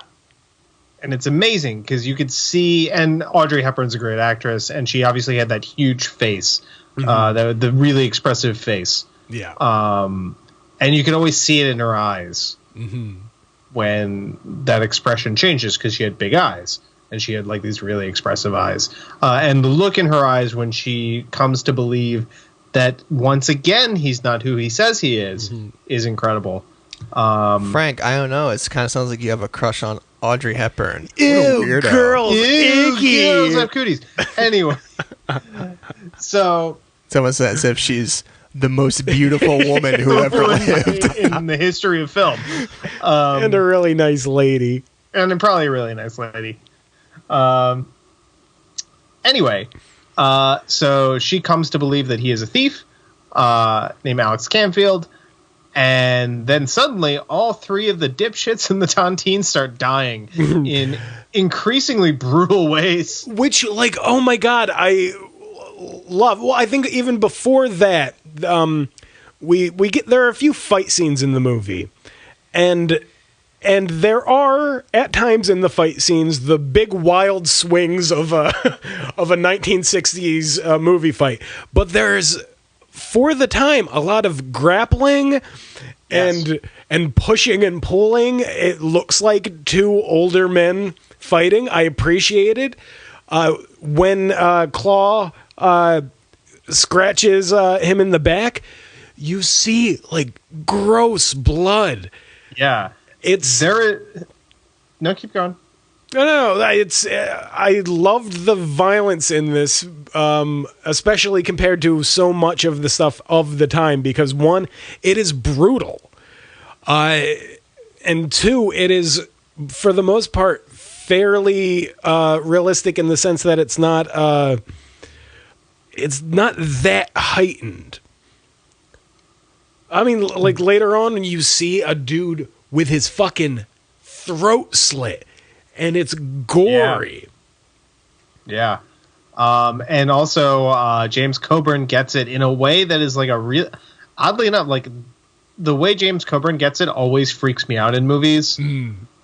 And it's amazing because you could see, and Audrey Hepburn's a great actress, and she obviously had that huge face, the really expressive face. Yeah. And you can always see it in her eyes when that expression changes because she had big eyes. And she had like these really expressive eyes. And the look in her eyes when she comes to believe that once again he's not who he says he is incredible. Frank, I don't know. It kind of sounds like you have a crush on Audrey Hepburn. Ew, girls, icky. Girls have cooties. Anyway. So. Someone says if she's the most beautiful woman who ever lived. In the history of film. And a really nice lady. And probably a really nice lady. Anyway, so she comes to believe that he is a thief named Alex Canfield, and then suddenly all three of the dipshits in the Tontine start dying in increasingly brutal ways. Which, like, oh my god, I love. Well, I think even before that, we get there are a few fight scenes in the movie, and there are, at times in the fight scenes, the big wild swings of a 1960s movie fight. But there's, for the time, a lot of grappling and pushing and pulling. It looks like two older men fighting. I appreciate it. When Claw scratches him in the back, you see, like, gross blood. Yeah. It's there. No, keep going. No. It's I loved the violence in this, especially compared to so much of the stuff of the time. Because one, it is brutal. And two, it is for the most part fairly realistic in the sense that it's not that heightened. I mean, like later on, you see a dude with his fucking throat slit, and it's gory. Yeah. And also, James Coburn gets it in a way that is like a real. Oddly enough, like the way James Coburn gets it always freaks me out in movies.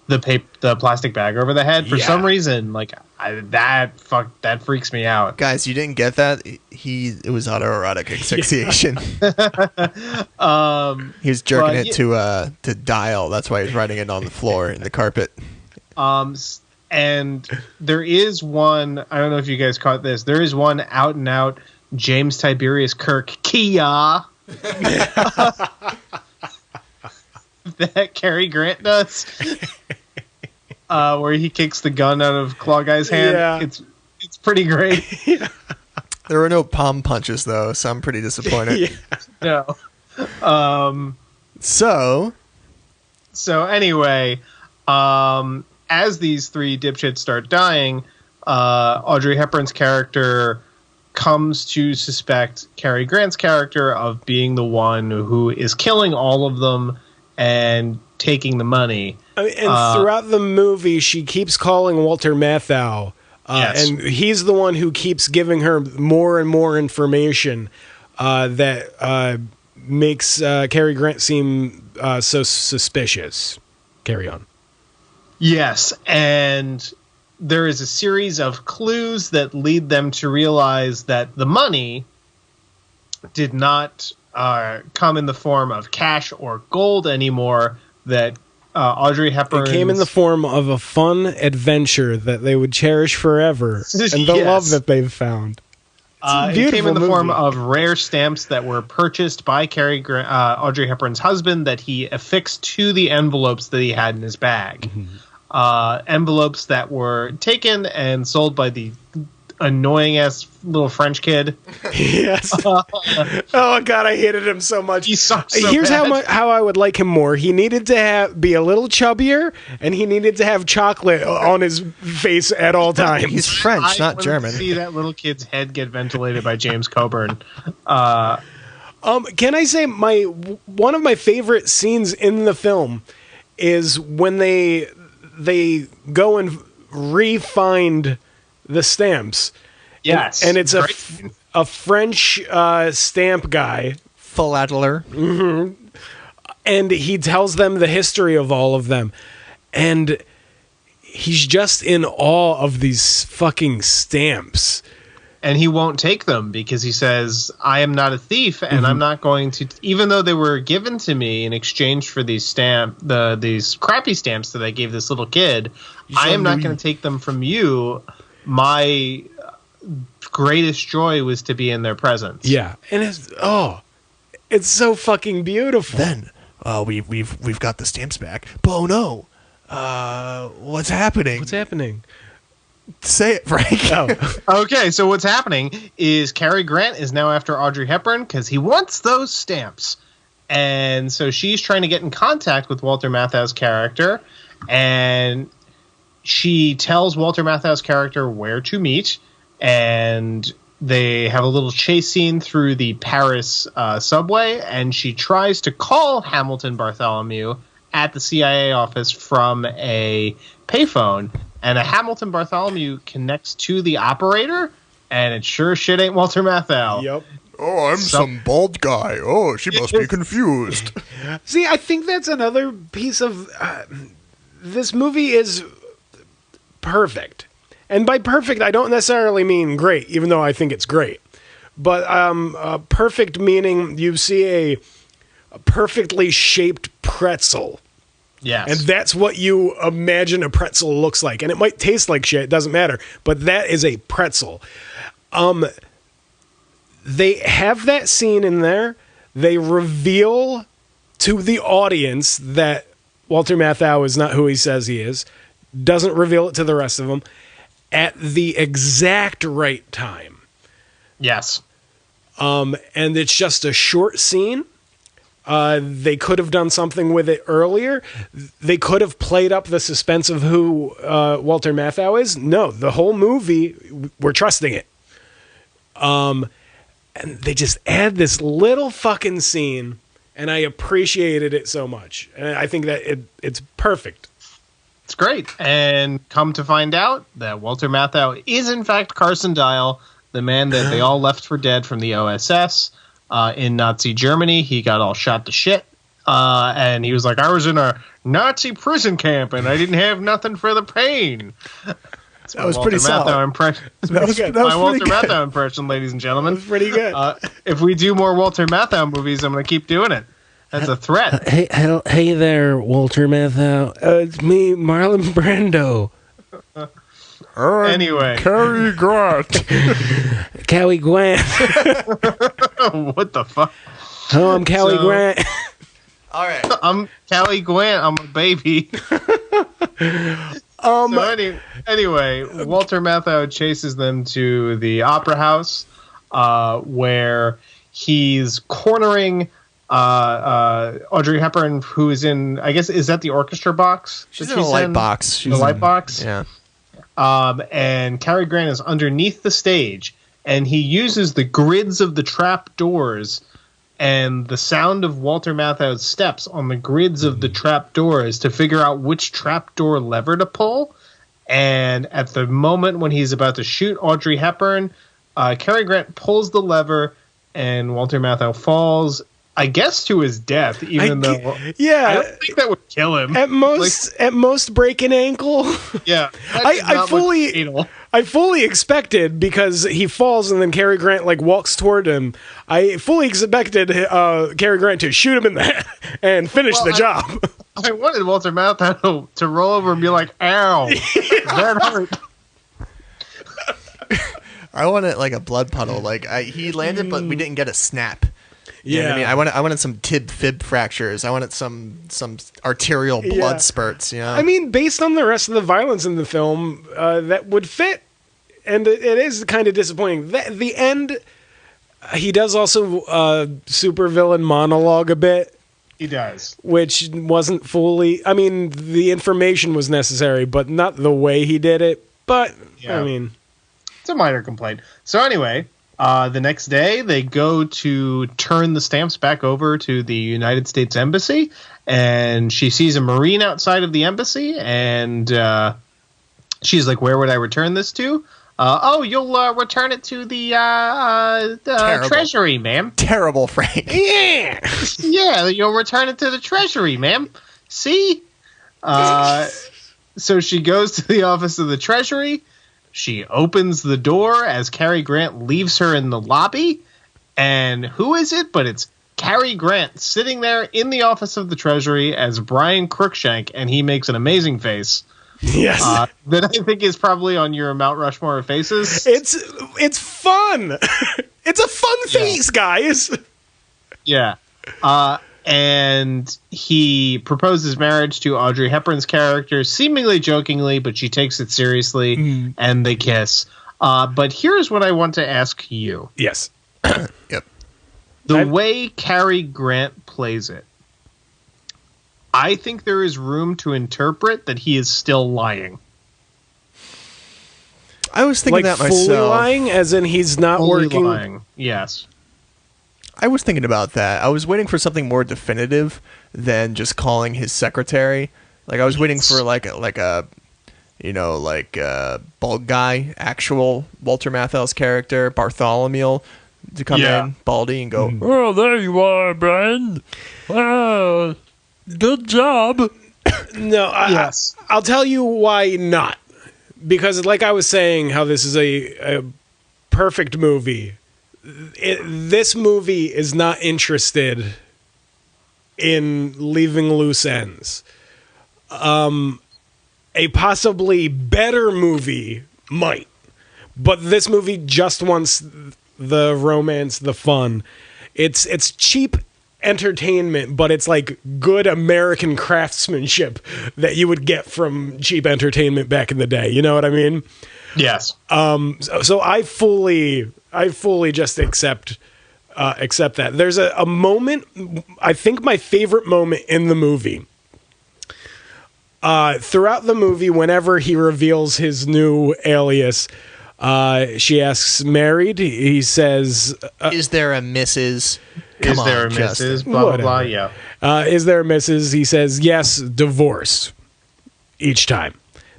The plastic bag over the head for some reason, like that freaks me out. Guys, you didn't get that? It was autoerotic asphyxiation. He was jerking it to dial. That's why he's writing it on the floor in the carpet. And there is one. I don't know if you guys caught this. There is one out and out James Tiberius Kirk Kia that Cary Grant does. Where he kicks the gun out of Claw Guy's hand. Yeah. It's pretty great. There were no palm punches though, so I'm pretty disappointed. No. So anyway, as these three dipshits start dying, Audrey Hepburn's character comes to suspect Cary Grant's character of being the one who is killing all of them and taking the money. And throughout the movie, she keeps calling Walter Matthau, and he's the one who keeps giving her more and more information that makes Cary Grant seem so suspicious. Carry on. Yes, and there is a series of clues that lead them to realize that the money did not come in the form of cash or gold anymore, that Audrey Hepburn... It came in the form of a fun adventure that they would cherish forever, and the love that they've found. It came in the form of rare stamps that were purchased by Audrey Hepburn's husband that he affixed to the envelopes that he had in his bag. Envelopes that were taken and sold by the annoying-ass little French kid. Yes. Oh, God, I hated him so much. He sucks so Here's bad. how I would like him more. He needed to be a little chubbier, and he needed to have chocolate on his face at all times. He's French, not German. See that little kid's head get ventilated by James Coburn. Can I say one of my favorite scenes in the film is when they go and re-find the stamps. Yes. And it's a French stamp guy. Philatler. Mm-hmm. And he tells them the history of all of them. And he's just in awe of these fucking stamps. And he won't take them because he says, I am not a thief, and I'm not going to... Even though they were given to me in exchange for these these crappy stamps that I gave this little kid, I am not going to take them from you. My greatest joy was to be in their presence. Yeah. And it's so fucking beautiful. Then we've got the stamps back. But oh no. What's happening? What's happening? Say it, Frank. Oh. Okay, so what's happening is Cary Grant is now after Audrey Hepburn because he wants those stamps. And so she's trying to get in contact with Walter Matthau's character, and she tells Walter Matthau's character where to meet, and they have a little chase scene through the Paris subway, and she tries to call Hamilton Bartholomew at the CIA office from a payphone, and a Hamilton Bartholomew connects to the operator, and it sure shit ain't Walter Matthau. Yep. Oh, I'm some bald guy. Oh, she must be confused. See, I think that's another piece of... this movie is perfect. And by perfect, I don't necessarily mean great, even though I think it's great. But perfect meaning you see a perfectly shaped pretzel. Yes. And that's what you imagine a pretzel looks like. And it might taste like shit, it doesn't matter. But that is a pretzel. They have that scene in there. They reveal to the audience that Walter Matthau is not who he says he is. Doesn't reveal it to the rest of them at the exact right time. Yes. And it's just a short scene. They could have done something with it earlier. They could have played up the suspense of who Walter Matthau is. No, the whole movie, we're trusting it. And they just add this little fucking scene, and I appreciated it so much. And I think that it's perfect. It's great. And come to find out that Walter Matthau is, in fact, Carson Dial, the man that they all left for dead from the OSS in Nazi Germany. He got all shot to shit. And he was like, I was in a Nazi prison camp, and I didn't have nothing for the pain. That was pretty solid. That was good. My Walter Matthau impression, ladies and gentlemen. That was pretty good. If we do more Walter Matthau movies, I'm going to keep doing it. That's a threat. Hey there, Walter Matthau. It's me, Marlon Brando. Anyway. Cary Grant. Cary Grant. What the fuck? Oh, I'm Cary Grant. All right. I'm Cary Grant. I'm a baby. Anyway, Walter Matthau chases them to the opera house where he's cornering Audrey Hepburn, who is in, I guess, is that the orchestra box? She's in a light box. The light box? Yeah. And Cary Grant is underneath the stage, and he uses the grids of the trap doors and the sound of Walter Matthau's steps on the grids of the trap doors to figure out which trap door lever to pull. And at the moment when he's about to shoot Audrey Hepburn, Cary Grant pulls the lever, and Walter Matthau falls, I guess, to his death, even though I don't think that would kill him. At most break an ankle. Yeah. I fully expected, because he falls and then Cary Grant walks toward him. I fully expected Cary Grant to shoot him in the head and finish the job. I wanted Walter Matthau to roll over and be like, ow, that hurt. I wanted a blood puddle. He landed, but we didn't get a snap. You know what I mean? I wanted some fib fractures. I wanted some arterial blood spurts. You know? I mean, based on the rest of the violence in the film, that would fit, and it is kind of disappointing. The end, he does also supervillain monologue a bit. He does, which wasn't fully. I mean, the information was necessary, but not the way he did it. But I mean, it's a minor complaint. So anyway. The next day, they go to turn the stamps back over to the United States Embassy, and she sees a Marine outside of the embassy, and she's like, where would I return this to? You'll return it to the Treasury, ma'am. Terrible, Frank. Yeah. Yeah, you'll return it to the Treasury, ma'am. See? So she goes to the office of the Treasury. She opens the door as Cary Grant leaves her in the lobby. And who is it? But it's Cary Grant sitting there in the office of the Treasury as Brian Crookshank, and he makes an amazing face. Yes. That I think is probably on your Mount Rushmore of faces. It's fun. It's a fun face, guys. Yeah. And he proposes marriage to Audrey Hepburn's character, seemingly jokingly, but she takes it seriously, and they kiss. But here's what I want to ask you. Yes. Yep. The way Cary Grant plays it, I think there is room to interpret that he is still lying. I was thinking that myself. Fully lying, as in he's not working. Lying. Yes. I was thinking about that. I was waiting for something more definitive than just calling his secretary. I was waiting for a bald guy, actual Walter Matthau's character, Bartholomew, to come in, baldy, and go, "Oh, there you are, Brian. Wow, good job." No, I'll tell you why not. Because, like I was saying, how this is a perfect movie. This movie is not interested in leaving loose ends. A possibly better movie might, but this movie just wants the romance, the fun. It's cheap entertainment, but it's good American craftsmanship that you would get from cheap entertainment back in the day. You know what I mean? Yes. So I fully just accept accept that. There's a moment, I think my favorite moment in the movie. Throughout the movie, whenever he reveals his new alias, she asks, married? He says... is there a Mrs.? Is there a Mrs.? Blah, blah, blah, yeah. Is there a Mrs.? He says, yes, divorced. Each time.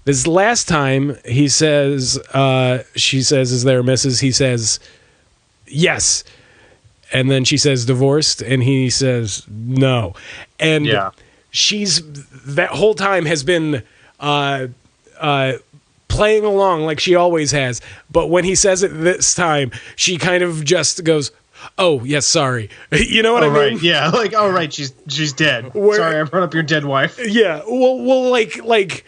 This last time, he says, she says, is there a Mrs.? He says, yes. And then she says, divorced? And he says, no. And she's, that whole time has been playing along like she always has. But when he says it this time, she kind of just goes, oh, yes, sorry. You know what I mean? Right. Yeah, like, oh, right, she's dead. Sorry, I brought up your dead wife. Yeah, well, like,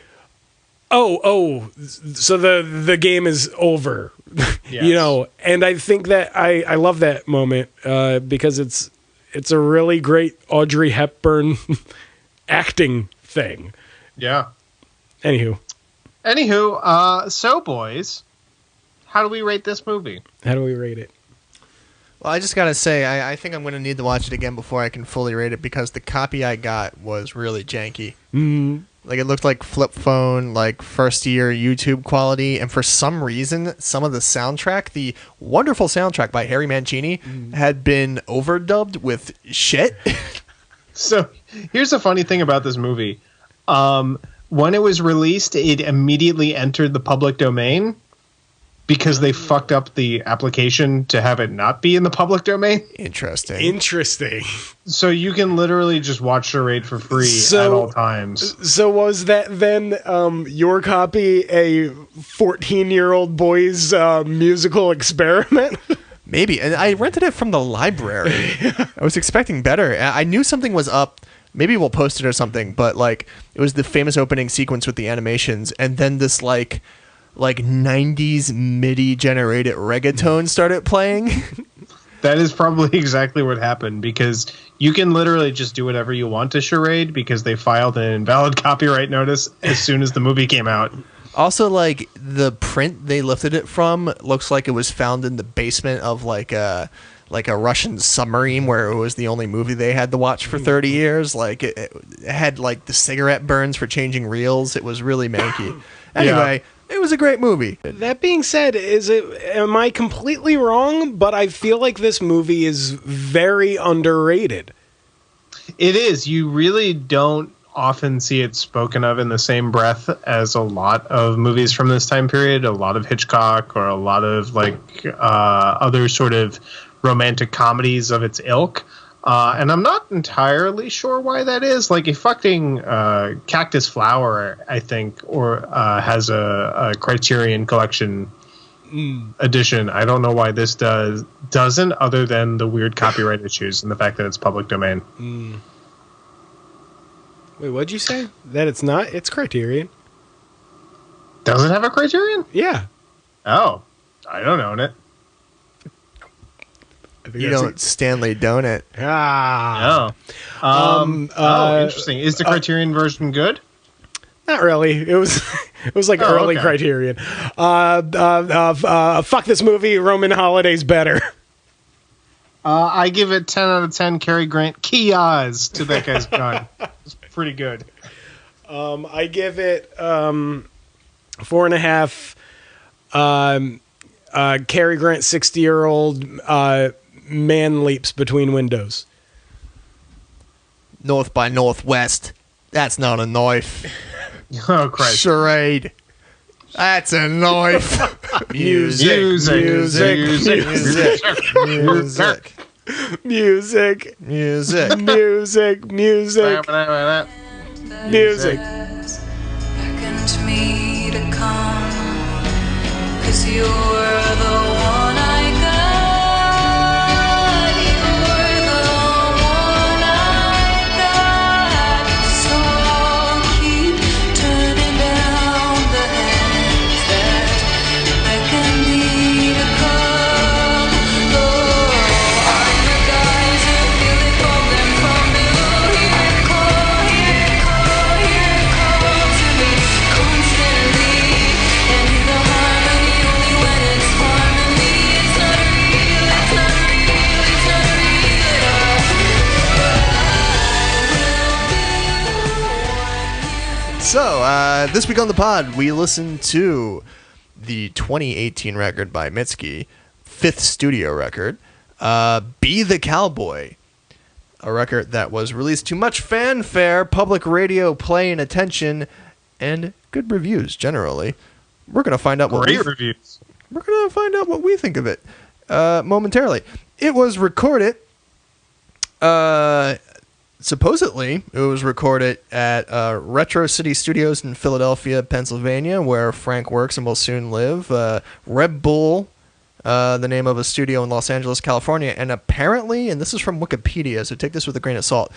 oh, so the game is over. Yes. You know, and I think that I love that moment because it's a really great Audrey Hepburn acting thing. Yeah. Anywho, so boys, how do we rate this movie? how do we rate it? Well, I just gotta say, I think I'm gonna need to watch it again before I can fully rate it because the copy I got was really janky. Mm. Like it looked like flip phone, like first year YouTube quality, and for some reason, some of the soundtrack, the wonderful soundtrack by Harry Mancini, had been overdubbed with shit. So here's the funny thing about this movie. When it was released, it immediately entered the public domain because they fucked up the application to have it not be in the public domain. Interesting. So you can literally just watch Charade for free at all times. So was that then your copy a 14-year-old boy's musical experiment? Maybe. And I rented it from the library. I was expecting better. I knew something was up. Maybe we'll post it or something, but like it was the famous opening sequence with the animations, and then this like 90s MIDI generated reggaeton started playing. That is probably exactly what happened because you can literally just do whatever you want to Charade because they filed an invalid copyright notice as soon as the movie came out. Also, like the print they lifted it from looks like it was found in the basement of like a Russian submarine where it was the only movie they had to watch for 30 years. Like it had like the cigarette burns for changing reels. It was really manky. Anyway, it was a great movie. That being said, am I completely wrong? But I feel like this movie is very underrated. It is. You really don't often see it spoken of in the same breath as a lot of movies from this time period, a lot of Hitchcock or a lot of like other sort of romantic comedies of its ilk. And I'm not entirely sure why that is. Like a fucking Cactus Flower, I think, or has a Criterion Collection edition. I don't know why this doesn't, other than the weird copyright issues and the fact that it's public domain. Wait, what'd you say? That it's not? It's Criterion. Does it have a Criterion? Yeah. Oh, I don't own it. You don't Stanley Donen. Ah. Oh, interesting. Is the Criterion version good? Not really. It was like early okay. Criterion. Fuck this movie. Roman Holiday's better. I give it 10 out of 10 Cary Grant Kias to that guy's gun. It's pretty good. I give it 4.5. Cary Grant, 60-year-old man leaps between windows. North by Northwest. That's not a knife. Oh, Christ. Charade. That's a knife. Music. Music. Beckon to me to come, 'cause you're the one I got. You're the one I got. So I'll keep turning down the hands that beckon me to come. Oh, I'm the guys who feel it falling from you. Here it comes to me constantly. And the harmony only when This week on the pod, we listened to the 2018 record by Mitski, fifth studio record, Be the Cowboy, a record that was released to much fanfare, public radio play and attention, and good reviews generally. We're going to find out Great reviews. We're going to find out what we think of it momentarily. It was recorded, supposedly, it was recorded at Retro City Studios in Philadelphia, Pennsylvania, where Frank works and will soon live. Red Bull, the name of a studio in Los Angeles, California. And apparently, and this is from Wikipedia, so take this with a grain of salt,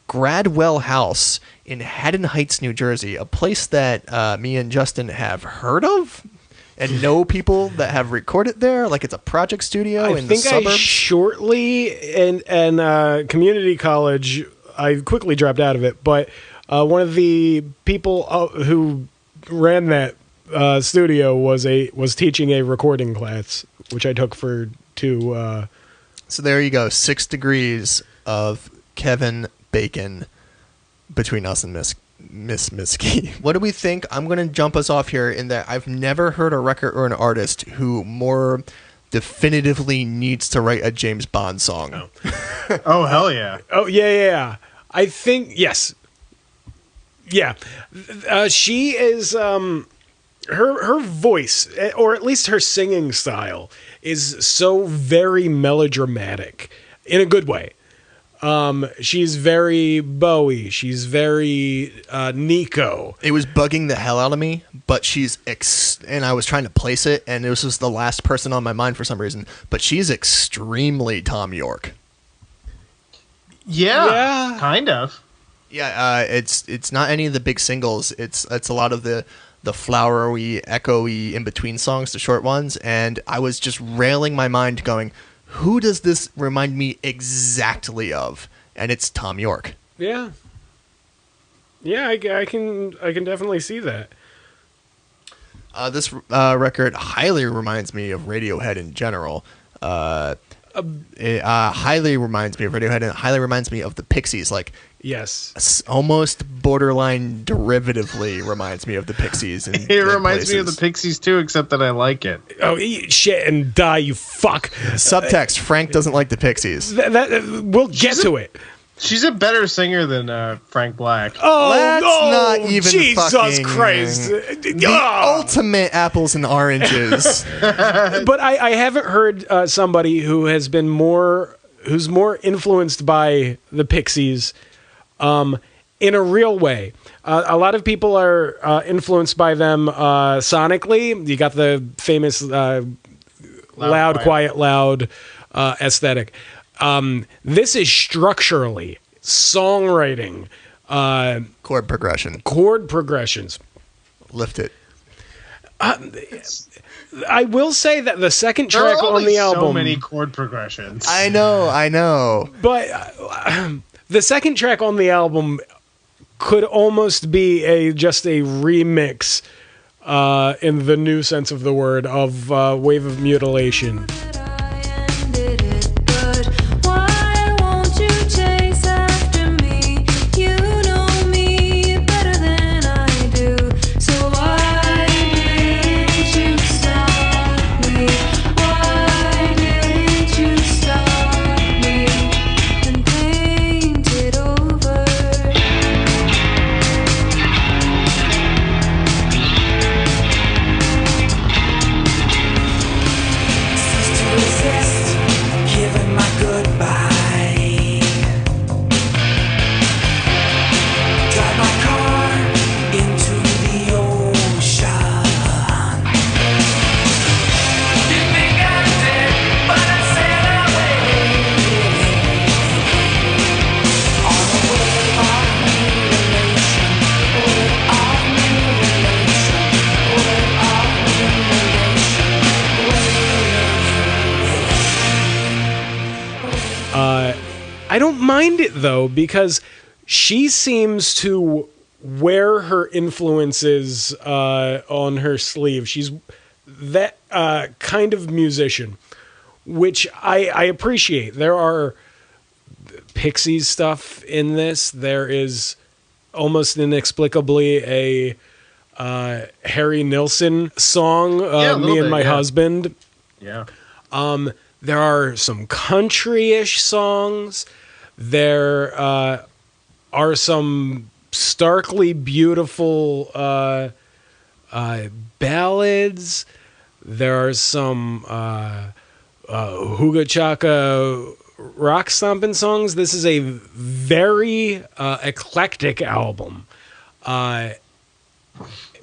Gradwell House in Haddon Heights, New Jersey, a place that me and Justin have heard of and know people that have recorded there. Like it's a project studio in the suburbs. I shortly in community college, I quickly dropped out of it, but one of the people who ran that studio was teaching a recording class, which I took for two. So there you go, 6 degrees of Kevin Bacon between us and Miss Mitski. What do we think? I'm going to jump us off here in that I've never heard a record or an artist who more definitively needs to write a James Bond song. Oh, hell yeah. Oh, yeah. I think, yes. Yeah. She is, her voice, or at least her singing style, is so very melodramatic in a good way. She's very Bowie. She's very Nico. It was bugging the hell out of me, but she's and I was trying to place it, and this was the last person on my mind for some reason. But she's extremely Tom York. Yeah, kind of. Yeah, it's not any of the big singles. It's a lot of the flowery, echoey in between songs, the short ones, and I was just railing my mind, going, who does this remind me exactly of? And it's Tom York. Yeah. Yeah, I can definitely see that. This record highly reminds me of Radiohead in general. It highly reminds me of Radiohead, and it highly reminds me of the Pixies. Like, yes, almost borderline derivatively reminds me of the Pixies. It reminds me of the Pixies too, except that I like it. Oh, eat shit and die, you fuck. Subtext: Frank doesn't like the Pixies. We'll get to it. She's a better singer than Frank Black. Oh, let's not even Jesus fucking, Christ! The ultimate apples and oranges. But I haven't heard somebody who's more influenced by the Pixies, in a real way. A lot of people are influenced by them sonically. You got the famous loud, quiet, loud aesthetic. This is structurally songwriting, chord progressions. Lift it. It's I will say that the second track on the album. So many chord progressions. I know. But the second track on the album could almost be just a remix, in the new sense of the word, of Wave of Mutilation. I don't mind it though, because she seems to wear her influences on her sleeve. She's that kind of musician, which I appreciate. There are Pixies stuff in this. There is almost inexplicably a Harry Nilsson song, Yeah, a little Me and bit, My yeah. Husband. Yeah. There are some country-ish songs. There are some starkly beautiful ballads. There are some Hooga Chaka rock stomping songs. This is a very eclectic album,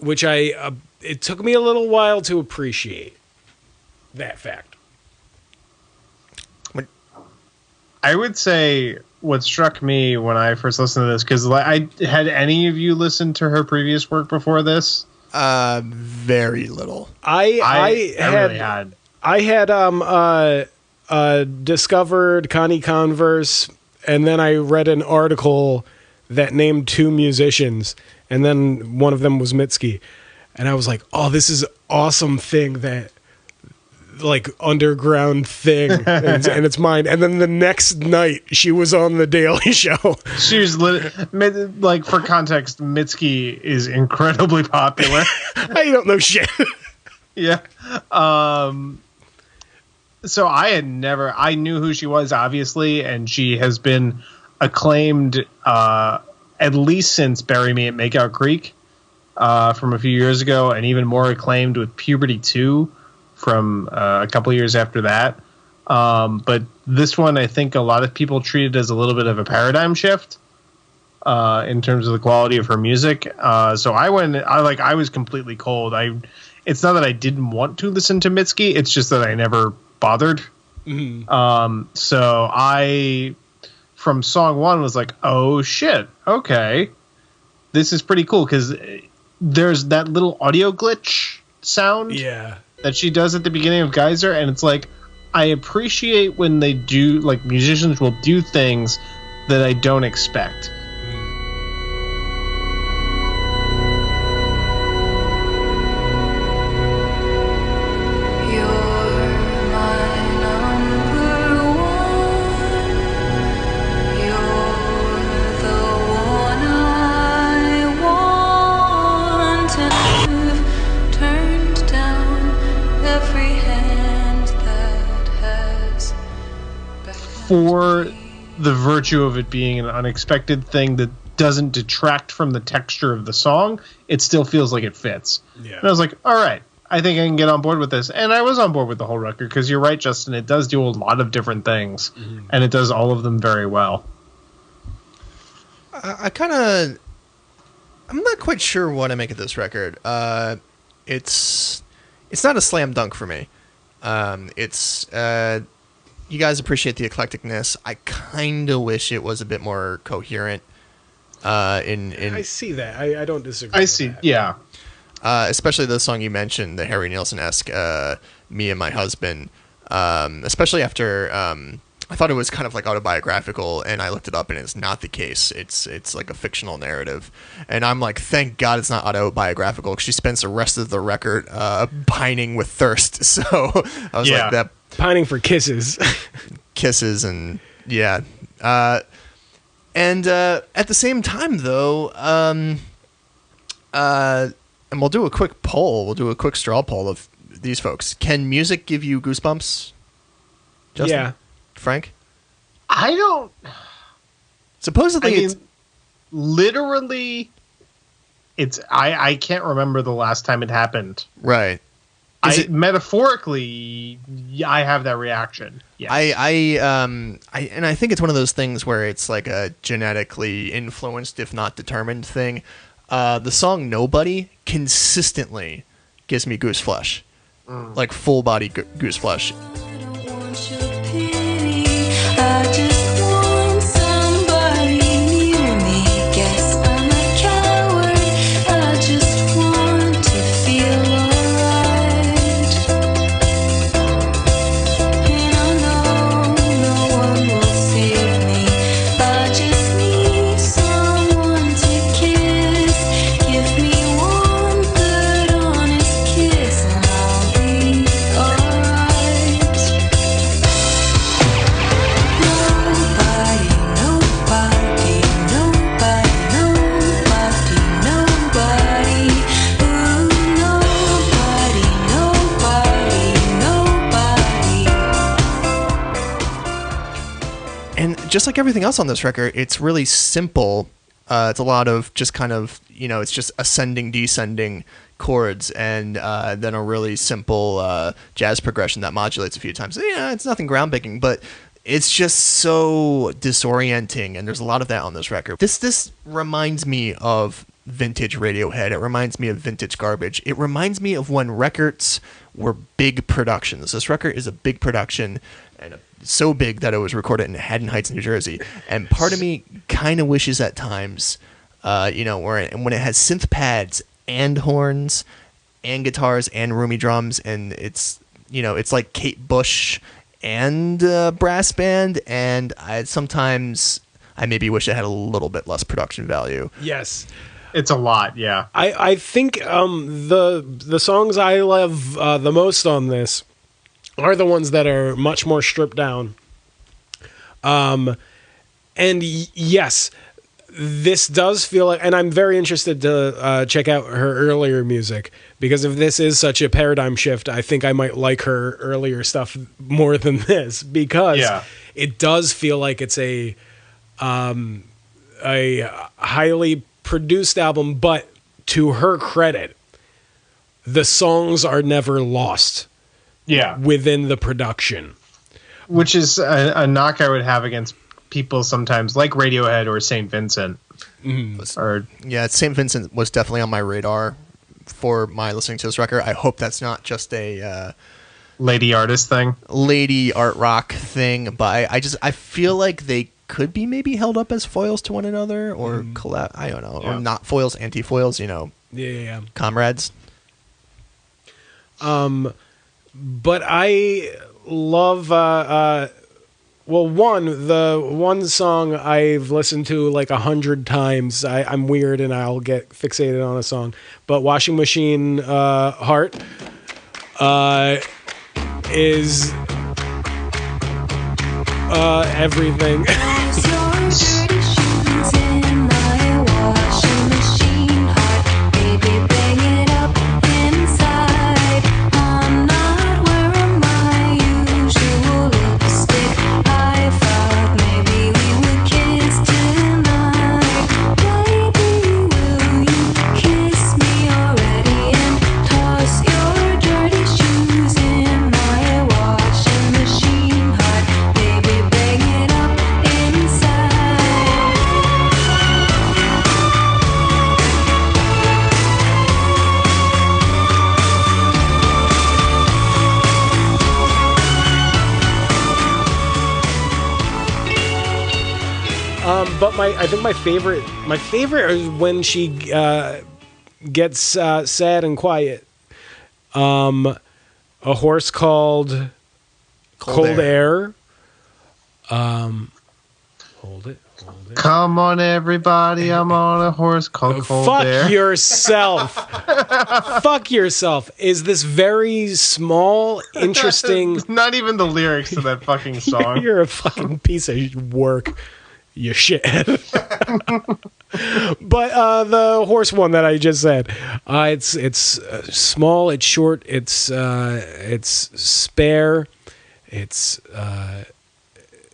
which it took me a little while to appreciate that fact. I would say what struck me when I first listened to this, because had any of you listened to her previous work before this? Very little. I really had. I had discovered Connie Converse, and then I read an article that named 2 musicians, and then one of them was Mitski, and I was like, "Oh, this is an awesome thing that." Like underground thing and it's mine. And then the next night she was on the Daily Show. She was like, for context, Mitski is incredibly popular. I don't know shit. Yeah. So I knew who she was, obviously, and she has been acclaimed at least since Bury Me at Makeout Creek from a few years ago, and even more acclaimed with Puberty 2 from a couple years after that. But this one, I think a lot of people treated as a little bit of a paradigm shift in terms of the quality of her music. So I was completely cold. It's not that I didn't want to listen to Mitski, it's just that I never bothered. Mm-hmm. So I, from song 1, was like, oh shit, okay. This is pretty cool, because there's that little audio glitch sound. Yeah. That she does at the beginning of Geyser, and it's like, I appreciate when they do, like, musicians will do things that I don't expect. For the virtue of it being an unexpected thing that doesn't detract from the texture of the song, it still feels like it fits. Yeah. And I was like, all right, I think I can get on board with this. And I was on board with the whole record, because you're right, Justin, it does do a lot of different things, and it does all of them very well. I'm not quite sure what I make of this record. It's not a slam dunk for me. You guys appreciate the eclecticness. I kind of wish it was a bit more coherent. I see that. I don't disagree. I see. That. Yeah. Especially the song you mentioned, the Harry Nilsson-esque "Me and My Husband." Especially after I thought it was kind of like autobiographical, and I looked it up, and it's not the case. It's like a fictional narrative, and I'm like, thank God it's not autobiographical, because she spends the rest of the record pining with thirst. So I was like that. Pining for kisses. And yeah. And at the same time, though, and we'll do a quick poll. We'll do a quick straw poll of these folks. Can music give you goosebumps? Justin? Yeah. Frank? I don't... Supposedly it's... Literally, it's... I can't remember the last time it happened. Right. Metaphorically, I have that reaction. Yes. I think it's one of those things where it's like a genetically influenced, if not determined, thing. The song "Nobody" consistently gives me goose flesh, like full body goose flesh. just like everything else on this record, it's really simple. It's a lot of just kind of, it's just ascending, descending chords, and then a really simple jazz progression that modulates a few times. It's nothing groundbreaking, but it's just so disorienting, and there's a lot of that on this record. This reminds me of vintage Radiohead. It reminds me of vintage Garbage. It reminds me of when records were big productions. This record is a big production, and so big that it was recorded in Haddon Heights, New Jersey. And part of me kind of wishes at times, when it has synth pads and horns and guitars and roomy drums, and it's like Kate Bush and brass band, and sometimes I maybe wish it had a little bit less production value. Yes. It's a lot, yeah. I think the songs I love the most on this are the ones that are much more stripped down. Yes, this does feel like, and I'm very interested to check out her earlier music, because if this is such a paradigm shift, I think I might like her earlier stuff more than this, because it does feel like it's a highly produced album, but to her credit, the songs are never lost within the production, which is a knock I would have against people sometimes, like Radiohead or St. Vincent. St. Vincent was definitely on my radar for my listening to this record. I hope that's not just a lady artist thing, lady art rock thing, but I feel like they could be maybe held up as foils to one another, or collab. I don't know, or not foils, anti-foils. Comrades. But I love the one song I've listened to like 100 times. I'm weird and I'll get fixated on a song, but Washing Machine Heart is everything. But I think my favorite is when she gets sad and quiet. A horse called Cold Air. Hold it. Come on, everybody! I'm on a horse called Cold Air. Fuck yourself. Fuck yourself. Is this very small, interesting? Not even the lyrics to that fucking song. You're a fucking piece of work. You shithead. But the horse one that I just said, it's small, it's short, it's spare, it's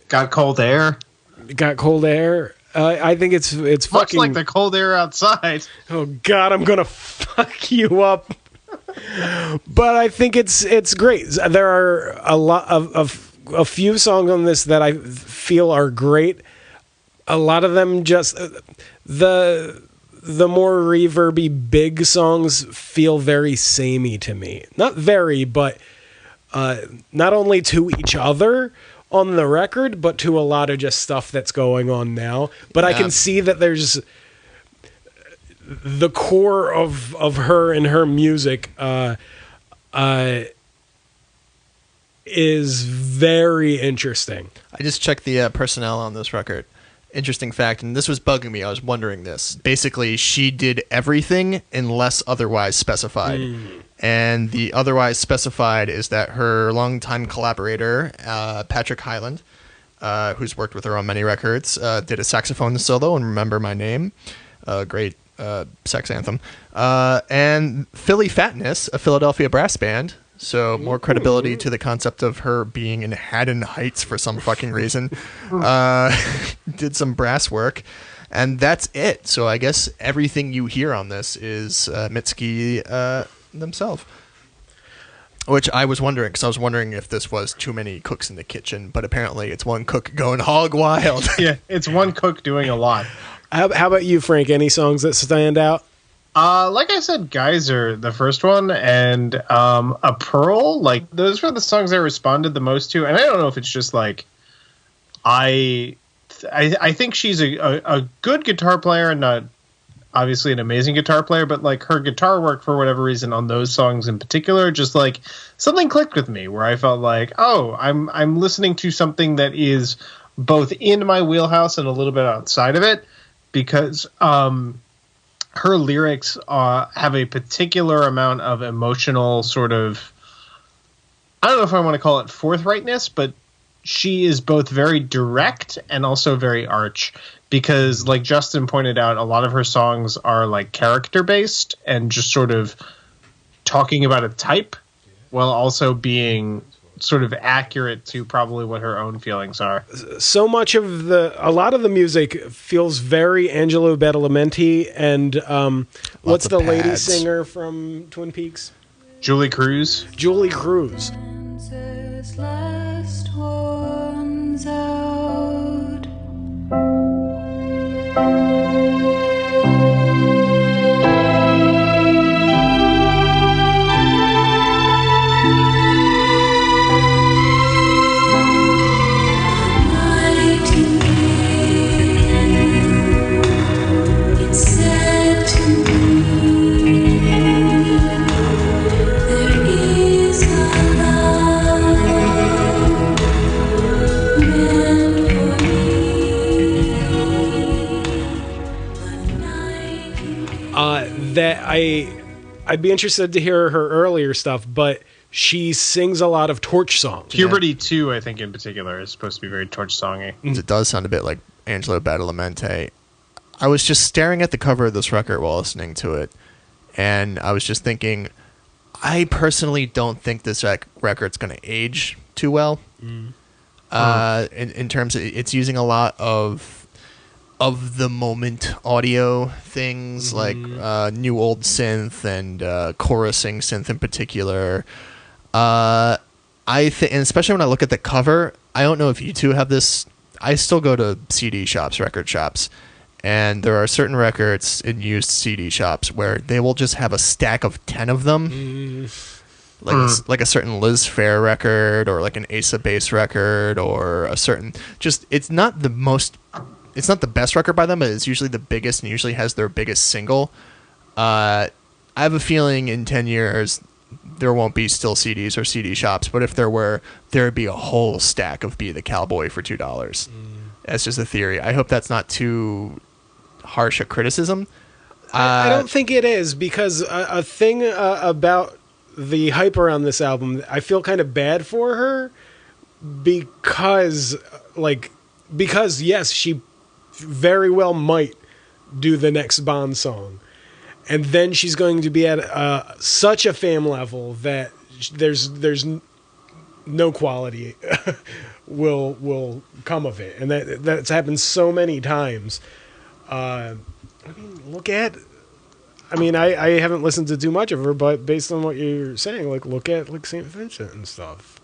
got cold air. Got cold air. I think it's much fucking like the cold air outside. Oh God, I'm gonna fuck you up. But I think it's great. There are a lot of a few songs on this that I feel are great. A lot of them just the more reverby big songs feel very samey to me. Not very, but not only to each other on the record, but to a lot of just stuff that's going on now. But I can see that there's the core of her and her music is very interesting. I just checked the personnel on this record. Interesting fact, and this was bugging me. I was wondering this. Basically, she did everything unless otherwise specified. And the otherwise specified is that her longtime collaborator, Patrick Hyland, who's worked with her on many records, did a saxophone solo in Remember My Name, a great sex anthem. And Philly Fatness, a Philadelphia brass band, So more credibility to the concept of her being in Haddon Heights for some fucking reason. Did some brass work. And that's it. So I guess everything you hear on this is Mitski themselves. Which I was wondering, because I was wondering if this was too many cooks in the kitchen, but apparently it's one cook going hog wild. Yeah, it's one cook doing a lot. How about you, Frank? Any songs that stand out? Like I said, Geyser, the first one, and A Pearl, like those were the songs I responded the most to. And I don't know if it's just like I think she's a good guitar player and not obviously an amazing guitar player, but like her guitar work for whatever reason on those songs in particular, just like something clicked with me where I felt like, oh, I'm listening to something that is both in my wheelhouse and a little bit outside of it, because her lyrics have a particular amount of emotional sort of, I don't know if I want to call it forthrightness, but she is both very direct and also very arch, because like Justin pointed out, a lot of her songs are like character based and just sort of talking about a type while also being sort of accurate to probably what her own feelings are. So much of a lot of the music feels very Angelo Badalamenti and what's the lady singer from Twin Peaks? Julie Cruz. Julie Cruz. Last one's out. It's said to me there is a love meant for me. That I'd be interested to hear her earlier stuff, but she sings a lot of torch songs. Puberty 2, I think in particular, is supposed to be very torch songy. It does sound a bit like Angelo Badalamenti. I was just staring at the cover of this record while listening to it, and I was just thinking, I personally don't think this record's going to age too well. In terms of, it's using a lot of the moment audio things, like new old synth and chorusing synth in particular. And especially when I look at the cover, I don't know if you two have this. I still go to CD shops, record shops, and there are certain records in used CD shops where they will just have a stack of 10 of them. Like a certain Liz Phair record, or like an Ace of Base record, or a certain, just, it's not the best record by them, but it's usually the biggest and usually has their biggest single. I have a feeling in 10 years there won't be still CDs or CD shops, but if there were, there'd be a whole stack of Be the Cowboy for $2. That's just a theory. I hope that's not too harsh a criticism. I don't think it is, because a thing about the hype around this album, I feel kind of bad for her because yes, she very well might do the next Bond song, and then she's going to be at such a fame level that there's no quality will come of it, and that's happened so many times. I haven't listened to too much of her, but based on what you're saying, like, look at like St. Vincent and stuff.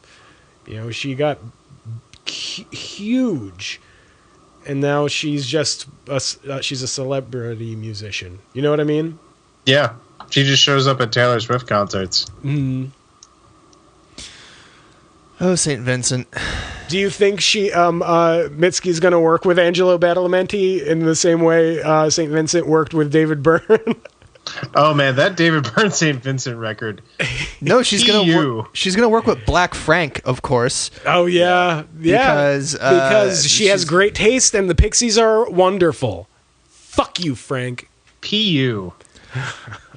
You know, she got huge, and now she's just she's a celebrity musician. You know what I mean? Yeah, she just shows up at Taylor Swift concerts. Mm-hmm. Oh, St. Vincent. Do you think Mitski's going to work with Angelo Badalamenti in the same way St. Vincent worked with David Byrne? Oh man, that David Byrne St. Vincent record. No, she's gonna work with Black Frank, of course. Oh yeah. Because she has great taste and the Pixies are wonderful. Fuck you, Frank. P.U.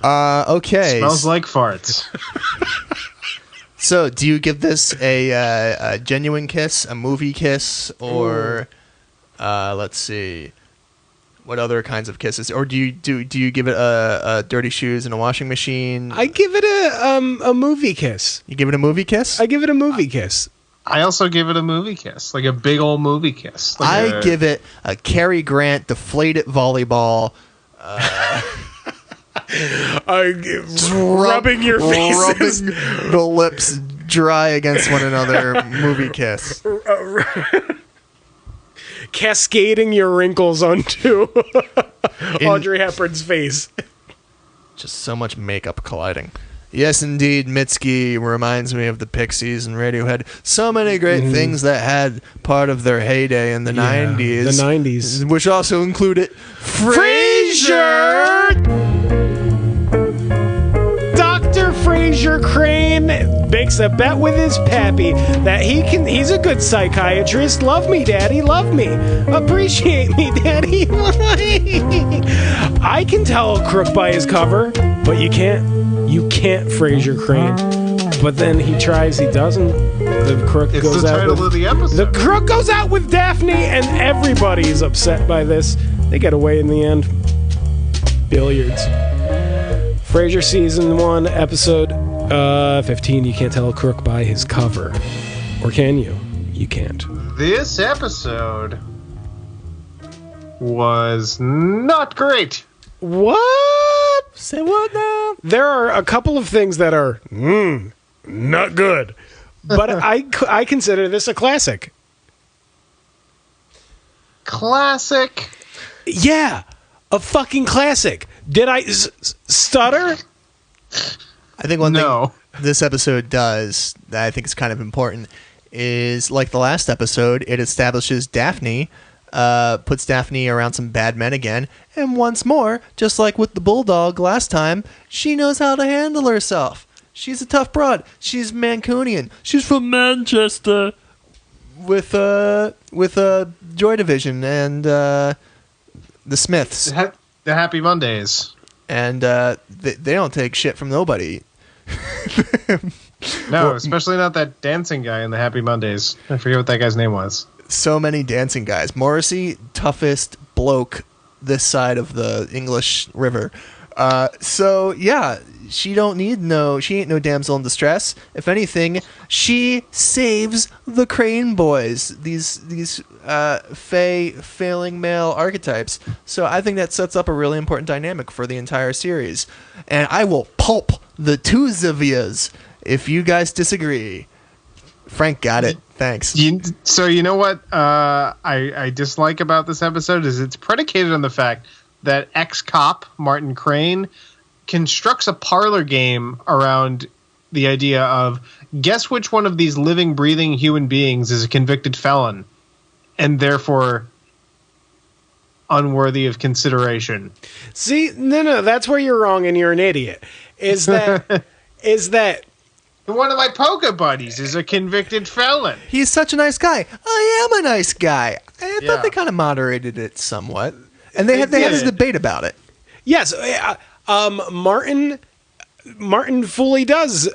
Okay. Smells like farts. So, do you give this a genuine kiss, a movie kiss, or let's see, What other kinds of kisses? Or do you give it a dirty shoes and a washing machine? I give it a movie kiss. You give it a movie kiss? I give it a movie kiss. I also give it a movie kiss, like a big old movie kiss. Like I give it a Cary Grant deflated volleyball. Rubbing your faces. Rubbing the lips dry against one another movie kiss. Cascading your wrinkles onto Audrey Hepburn's face. Just so much makeup colliding. Yes, indeed, Mitski reminds me of the Pixies and Radiohead. So many great things that had part of their heyday in the 90s. The 90s. Which also included Frasier! Dr. Frasier Crane makes a bet with his pappy that he's a good psychiatrist. Love me, daddy, love me. Appreciate me, daddy. I can tell a crook by his cover, but you can't Frasier Crane. But then he tries, he doesn't. The crook It's goes the out title with, of the episode. the crook goes out with Daphne, and everybody's upset by this. They get away in the end. Billiards. Frasier season 1, episode 15. You can't tell a crook by his cover, or can you? You can't. This episode was not great. What? Say what now? There are a couple of things that are not good, but I consider this a classic. Classic. Yeah, a fucking classic. Did I stutter? I think one thing this episode does that I think is kind of important is, like the last episode, it establishes Daphne, puts Daphne around some bad men again, and once more, just like with the bulldog last time, she knows how to handle herself. She's a tough broad. She's Mancunian. She's from Manchester with Joy Division and the Smiths. The Happy Mondays. And they don't take shit from nobody. No, especially not that dancing guy in the Happy Mondays. I forget what that guy's name was. So many dancing guys. Morrissey, toughest bloke this side of the English River. So yeah, she ain't no damsel in distress. If anything, she saves the Crane boys. These failing male archetypes. So I think that sets up a really important dynamic for the entire series. And I will pulp the twos of yous if you guys disagree. Frank got it. Thanks. So you know what I dislike about this episode is it's predicated on the fact that ex-cop Martin Crane constructs a parlor game around the idea of guess which one of these living, breathing human beings is a convicted felon and therefore unworthy of consideration. See, no, that's where you're wrong and you're an idiot. Is that one of my poker buddies is a convicted felon. He's such a nice guy. I am a nice guy. I thought they kind of moderated it somewhat. And they had this debate about it. Yes, Martin fully does,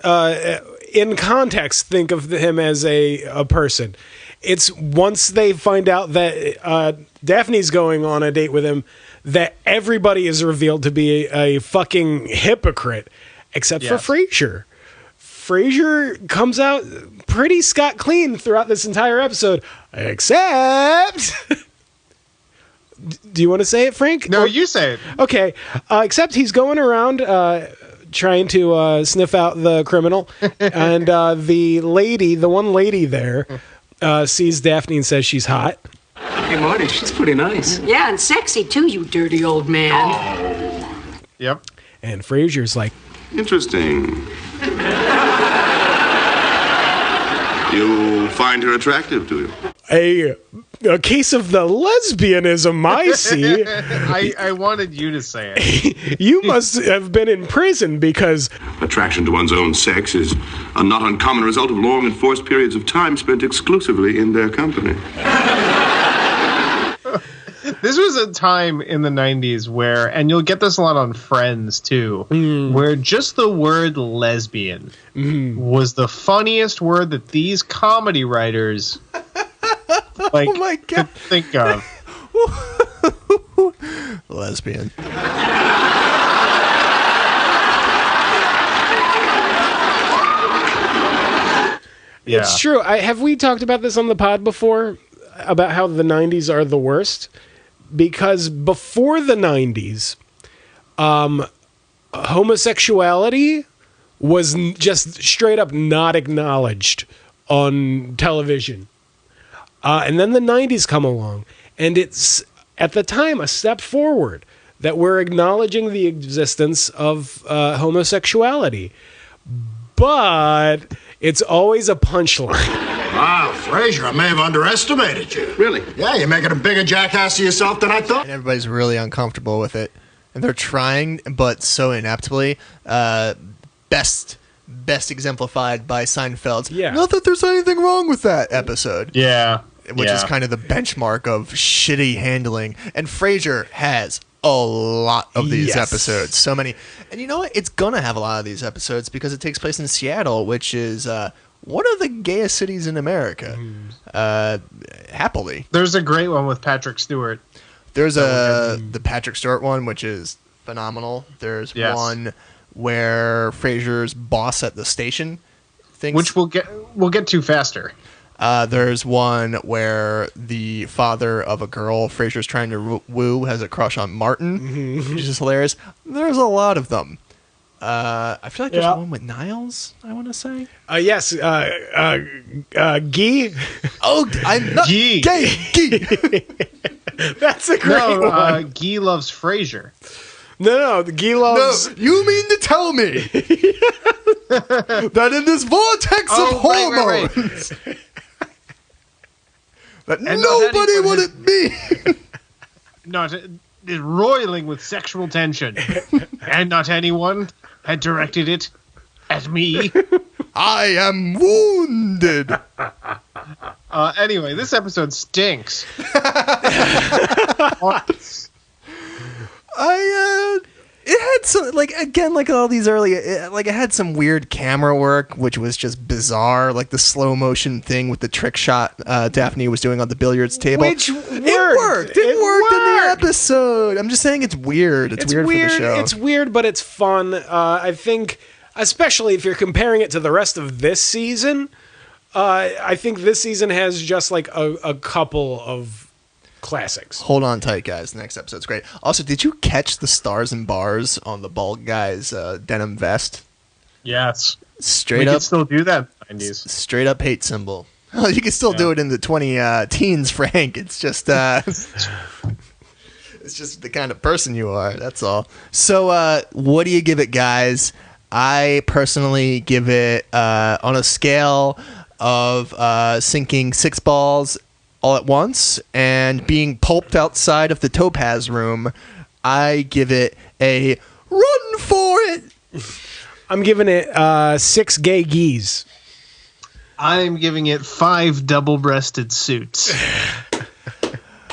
in context, think of him as a person. It's once they find out that Daphne's going on a date with him that everybody is revealed to be a fucking hypocrite, except for Frasier. Frasier comes out pretty scot clean throughout this entire episode, except... Do you want to say it, Frank? No, you say it. Okay. Except he's going around trying to sniff out the criminal. And the one lady there sees Daphne and says she's hot. Hey, Marty, she's pretty nice. Yeah, and sexy, too, you dirty old man. Yep. And Frasier's like, interesting. You find her attractive, do you? A case of the lesbianism, I see. I wanted you to say it. You must have been in prison because... Attraction to one's own sex is a not uncommon result of long and forced periods of time spent exclusively in their company. This was a time in the 90s where, and you'll get this a lot on Friends too, where just the word lesbian was the funniest word that these comedy writers could think of. Lesbian. Yeah. It's true. Have we talked about this on the pod before? About how the 90s are the worst? Because before the 90s, homosexuality was just straight up not acknowledged on television. And then the 90s come along, and it's, at the time, a step forward that we're acknowledging the existence of homosexuality. But it's always a punchline. Wow, Frasier, I may have underestimated you. Really? Yeah, you're making a bigger jackass of yourself than I thought. And everybody's really uncomfortable with it. And they're trying, but so ineptly. Best exemplified by Seinfeld's. Yeah. Not that there's anything wrong with that episode. Yeah. Which is kind of the benchmark of shitty handling. And Frasier has a lot of these episodes. So many. And you know what? It's going to have a lot of these episodes because it takes place in Seattle, which is one of the gayest cities in America. Happily. There's a great one with Patrick Stewart. There's the Patrick Stewart one, which is phenomenal. There's one where Frasier's boss at the station thinks... Which we'll get to faster. There's one where the father of a girl Frasier's trying to woo has a crush on Martin, which is just hilarious. There's a lot of them. I feel like there's one with Niles, I want to say. Yes. Guy? Oh, I'm not Guy. gay. Guy. That's a great one. Guy loves Frasier. No, Guy loves... No, you mean to tell me that in this vortex of hormones that And nobody wanted me. Not is roiling with sexual tension, and not anyone had directed it at me. I am wounded. Anyway, this episode stinks. It had some, like, again, like all these early, it had some weird camera work, which was just bizarre, like the slow motion thing with the trick shot Daphne was doing on the billiards table. Which worked. It worked in the episode. I'm just saying it's weird. It's weird for the show. It's weird, but it's fun. I think, especially if you're comparing it to the rest of this season, I think this season has just like a couple of classics. Hold on tight, guys. The next episode's great. Also, did you catch the stars and bars on the bald guy's denim vest? Yes. Straight we up. Can still do that in the 90s. Straight up hate symbol. Oh, you can still do it in the 20-teens, Frank. It's just it's just the kind of person you are. That's all. So, what do you give it, guys? I personally give it on a scale of sinking 6 balls all at once and being pulped outside of the Topaz room. I give it a run for it. I'm giving it 6 gay geese. I'm giving it 5 double-breasted suits.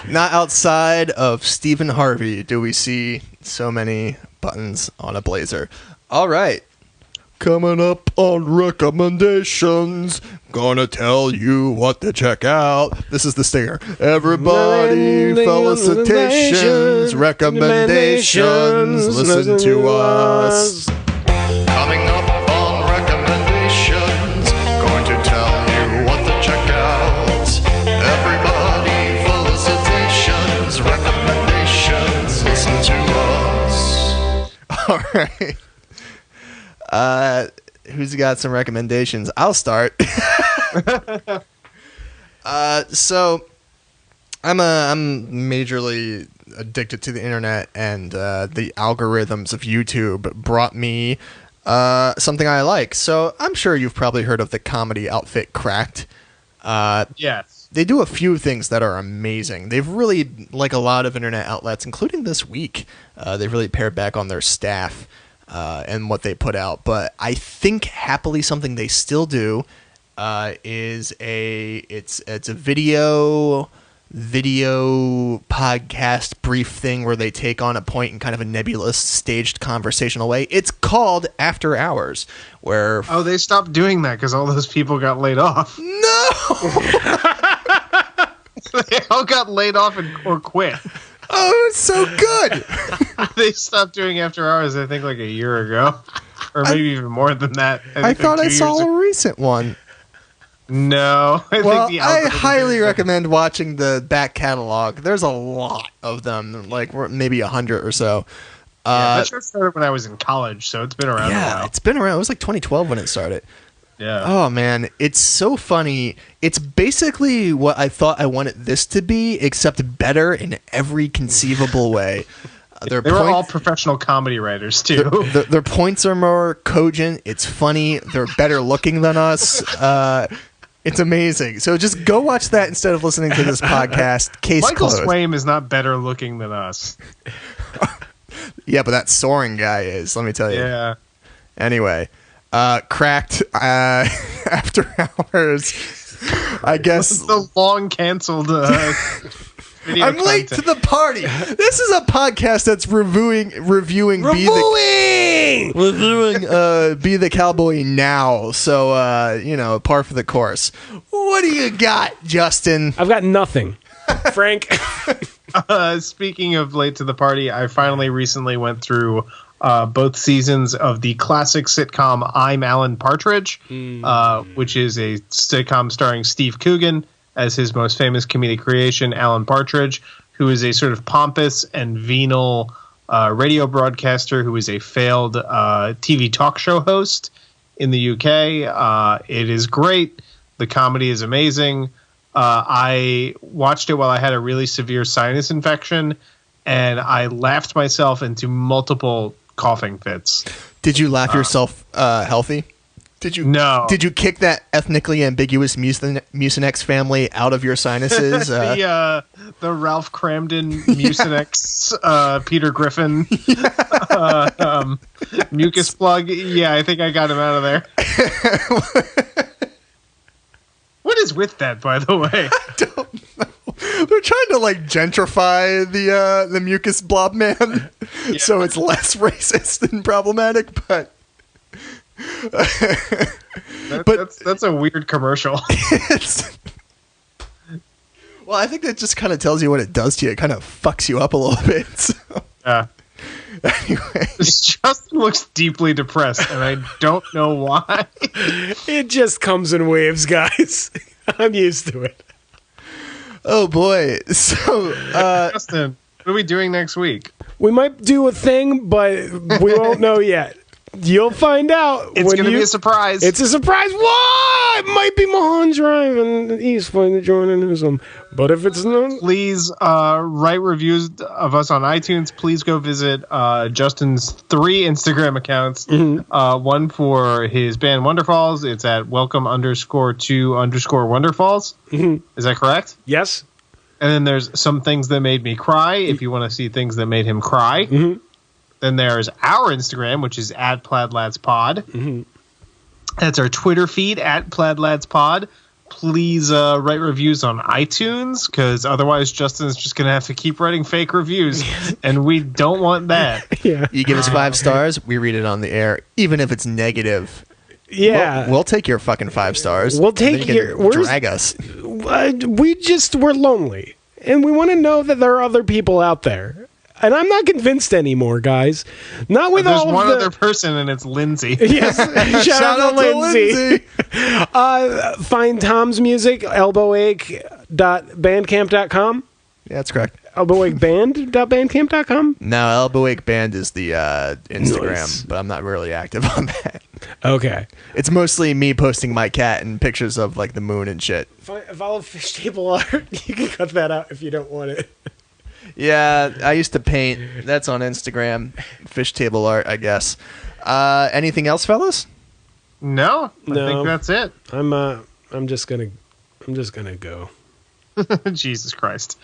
Not outside of Stephen Harvey do we see so many buttons on a blazer. All right. Coming up on recommendations, gonna tell you what to check out. This is the stinger. Everybody, felicitations, recommendations, listen to us. Coming up on recommendations, going to tell you what to check out. Everybody, felicitations, recommendations, listen to us. All right. Who's got some recommendations? I'll start. So I'm majorly addicted to the internet, and the algorithms of YouTube brought me something I like. So I'm sure you've probably heard of the comedy outfit Cracked. Yes. They do a few things that are amazing. They've really, like a lot of internet outlets, including this week, they've really pared back on their staff and what they put out. But I think happily something they still do is it's a video podcast brief thing where they take on a point in kind of a nebulous staged conversational way. It's called After Hours, where they stopped doing that because all those people got laid off. No. They all got laid off or quit. Oh, it's so good. They stopped doing After Hours, I think, like a year ago. Or maybe even more than that. I thought I saw a recent one. No. I highly recommend watching the back catalog. There's a lot of them, like maybe 100 or so. That show started when I was in college, so it's been around a while. It's been around. It was like 2012 when it started. Yeah. Oh, man. It's so funny. It's basically what I thought I wanted this to be, except better in every conceivable way. They were all professional comedy writers, too. Their points are more cogent. It's funny. They're better looking than us. It's amazing. So just go watch that instead of listening to this podcast. Case Michael closed. Swaim is not better looking than us. Yeah, but that soaring guy is, let me tell you. Yeah. Anyway, Cracked After Hours. I guess the long canceled video I'm late to the party. This is a podcast that's reviewing Be the Cowboy now. So par for the course. What do you got, Justin? I've got nothing. Frank. Speaking of late to the party, I finally recently went through both seasons of the classic sitcom I'm Alan Partridge, which is a sitcom starring Steve Coogan as his most famous comedic creation, Alan Partridge, who is a sort of pompous and venal radio broadcaster who is a failed TV talk show host in the UK. It is great. The comedy is amazing. I watched it while I had a really severe sinus infection, and I laughed myself into multiple coughing fits. Did you laugh yourself healthy? Did you? No. Did you kick that ethnically ambiguous Mucinex family out of your sinuses? The Ralph Cramden Mucinex, Peter Griffin mucus plug. Yeah, I think I got him out of there. What is with that, by the way? I don't know. They're trying to gentrify the mucus blob man, so it's less racist and problematic. But that's a weird commercial. Well, I think that just kind of tells you what it does to you. It kind of fucks you up a little bit. So. Yeah. Anyway, Justin looks deeply depressed, and I don't know why. It just comes in waves, guys. I'm used to it. Oh boy! So, Justin, what are we doing next week? We might do a thing, but we won't know yet. You'll find out. It's going to be a surprise. It's a surprise. What? It might be Mahan Drive and East Point to join in some. But if it's not, please write reviews of us on iTunes. Please go visit Justin's 3 Instagram accounts. Mm-hmm. One for his band Wonderfalls. It's at welcome_to_Wonderfalls. Mm-hmm. Is that correct? Yes. And then there's some things that made me cry. If you want to see things that made him cry. Mm-hmm. Then there's our Instagram, which is at PlaidLadsPod. Mm-hmm. That's our Twitter feed at PlaidLadsPod. Please write reviews on iTunes, because otherwise Justin's just going to have to keep writing fake reviews, and we don't want that. Yeah. You give us 5 stars, we read it on the air, even if it's negative. Yeah. We'll take your fucking 5 stars. We'll take your... Drag us. We're lonely, and we want to know that there are other people out there. And I'm not convinced anymore, guys. Not with There's all one of the... other person, and it's Lindsay. Yes, shout out to Lindsay. Find Tom's music, elbowache.bandcamp.com. Yeah, that's correct. Elbowakeband.bandcamp.com. No, Elbowache Band is the Instagram, Nice. but I'm not really active on that. Okay. It's mostly me posting my cat and pictures of the moon and shit. Follow Fish Table Art. You can cut that out if you don't want it. Yeah, I used to paint. That's on Instagram. Fish Table Art, I guess. Anything else, fellas? No, I think that's it. I'm just gonna go. Jesus Christ.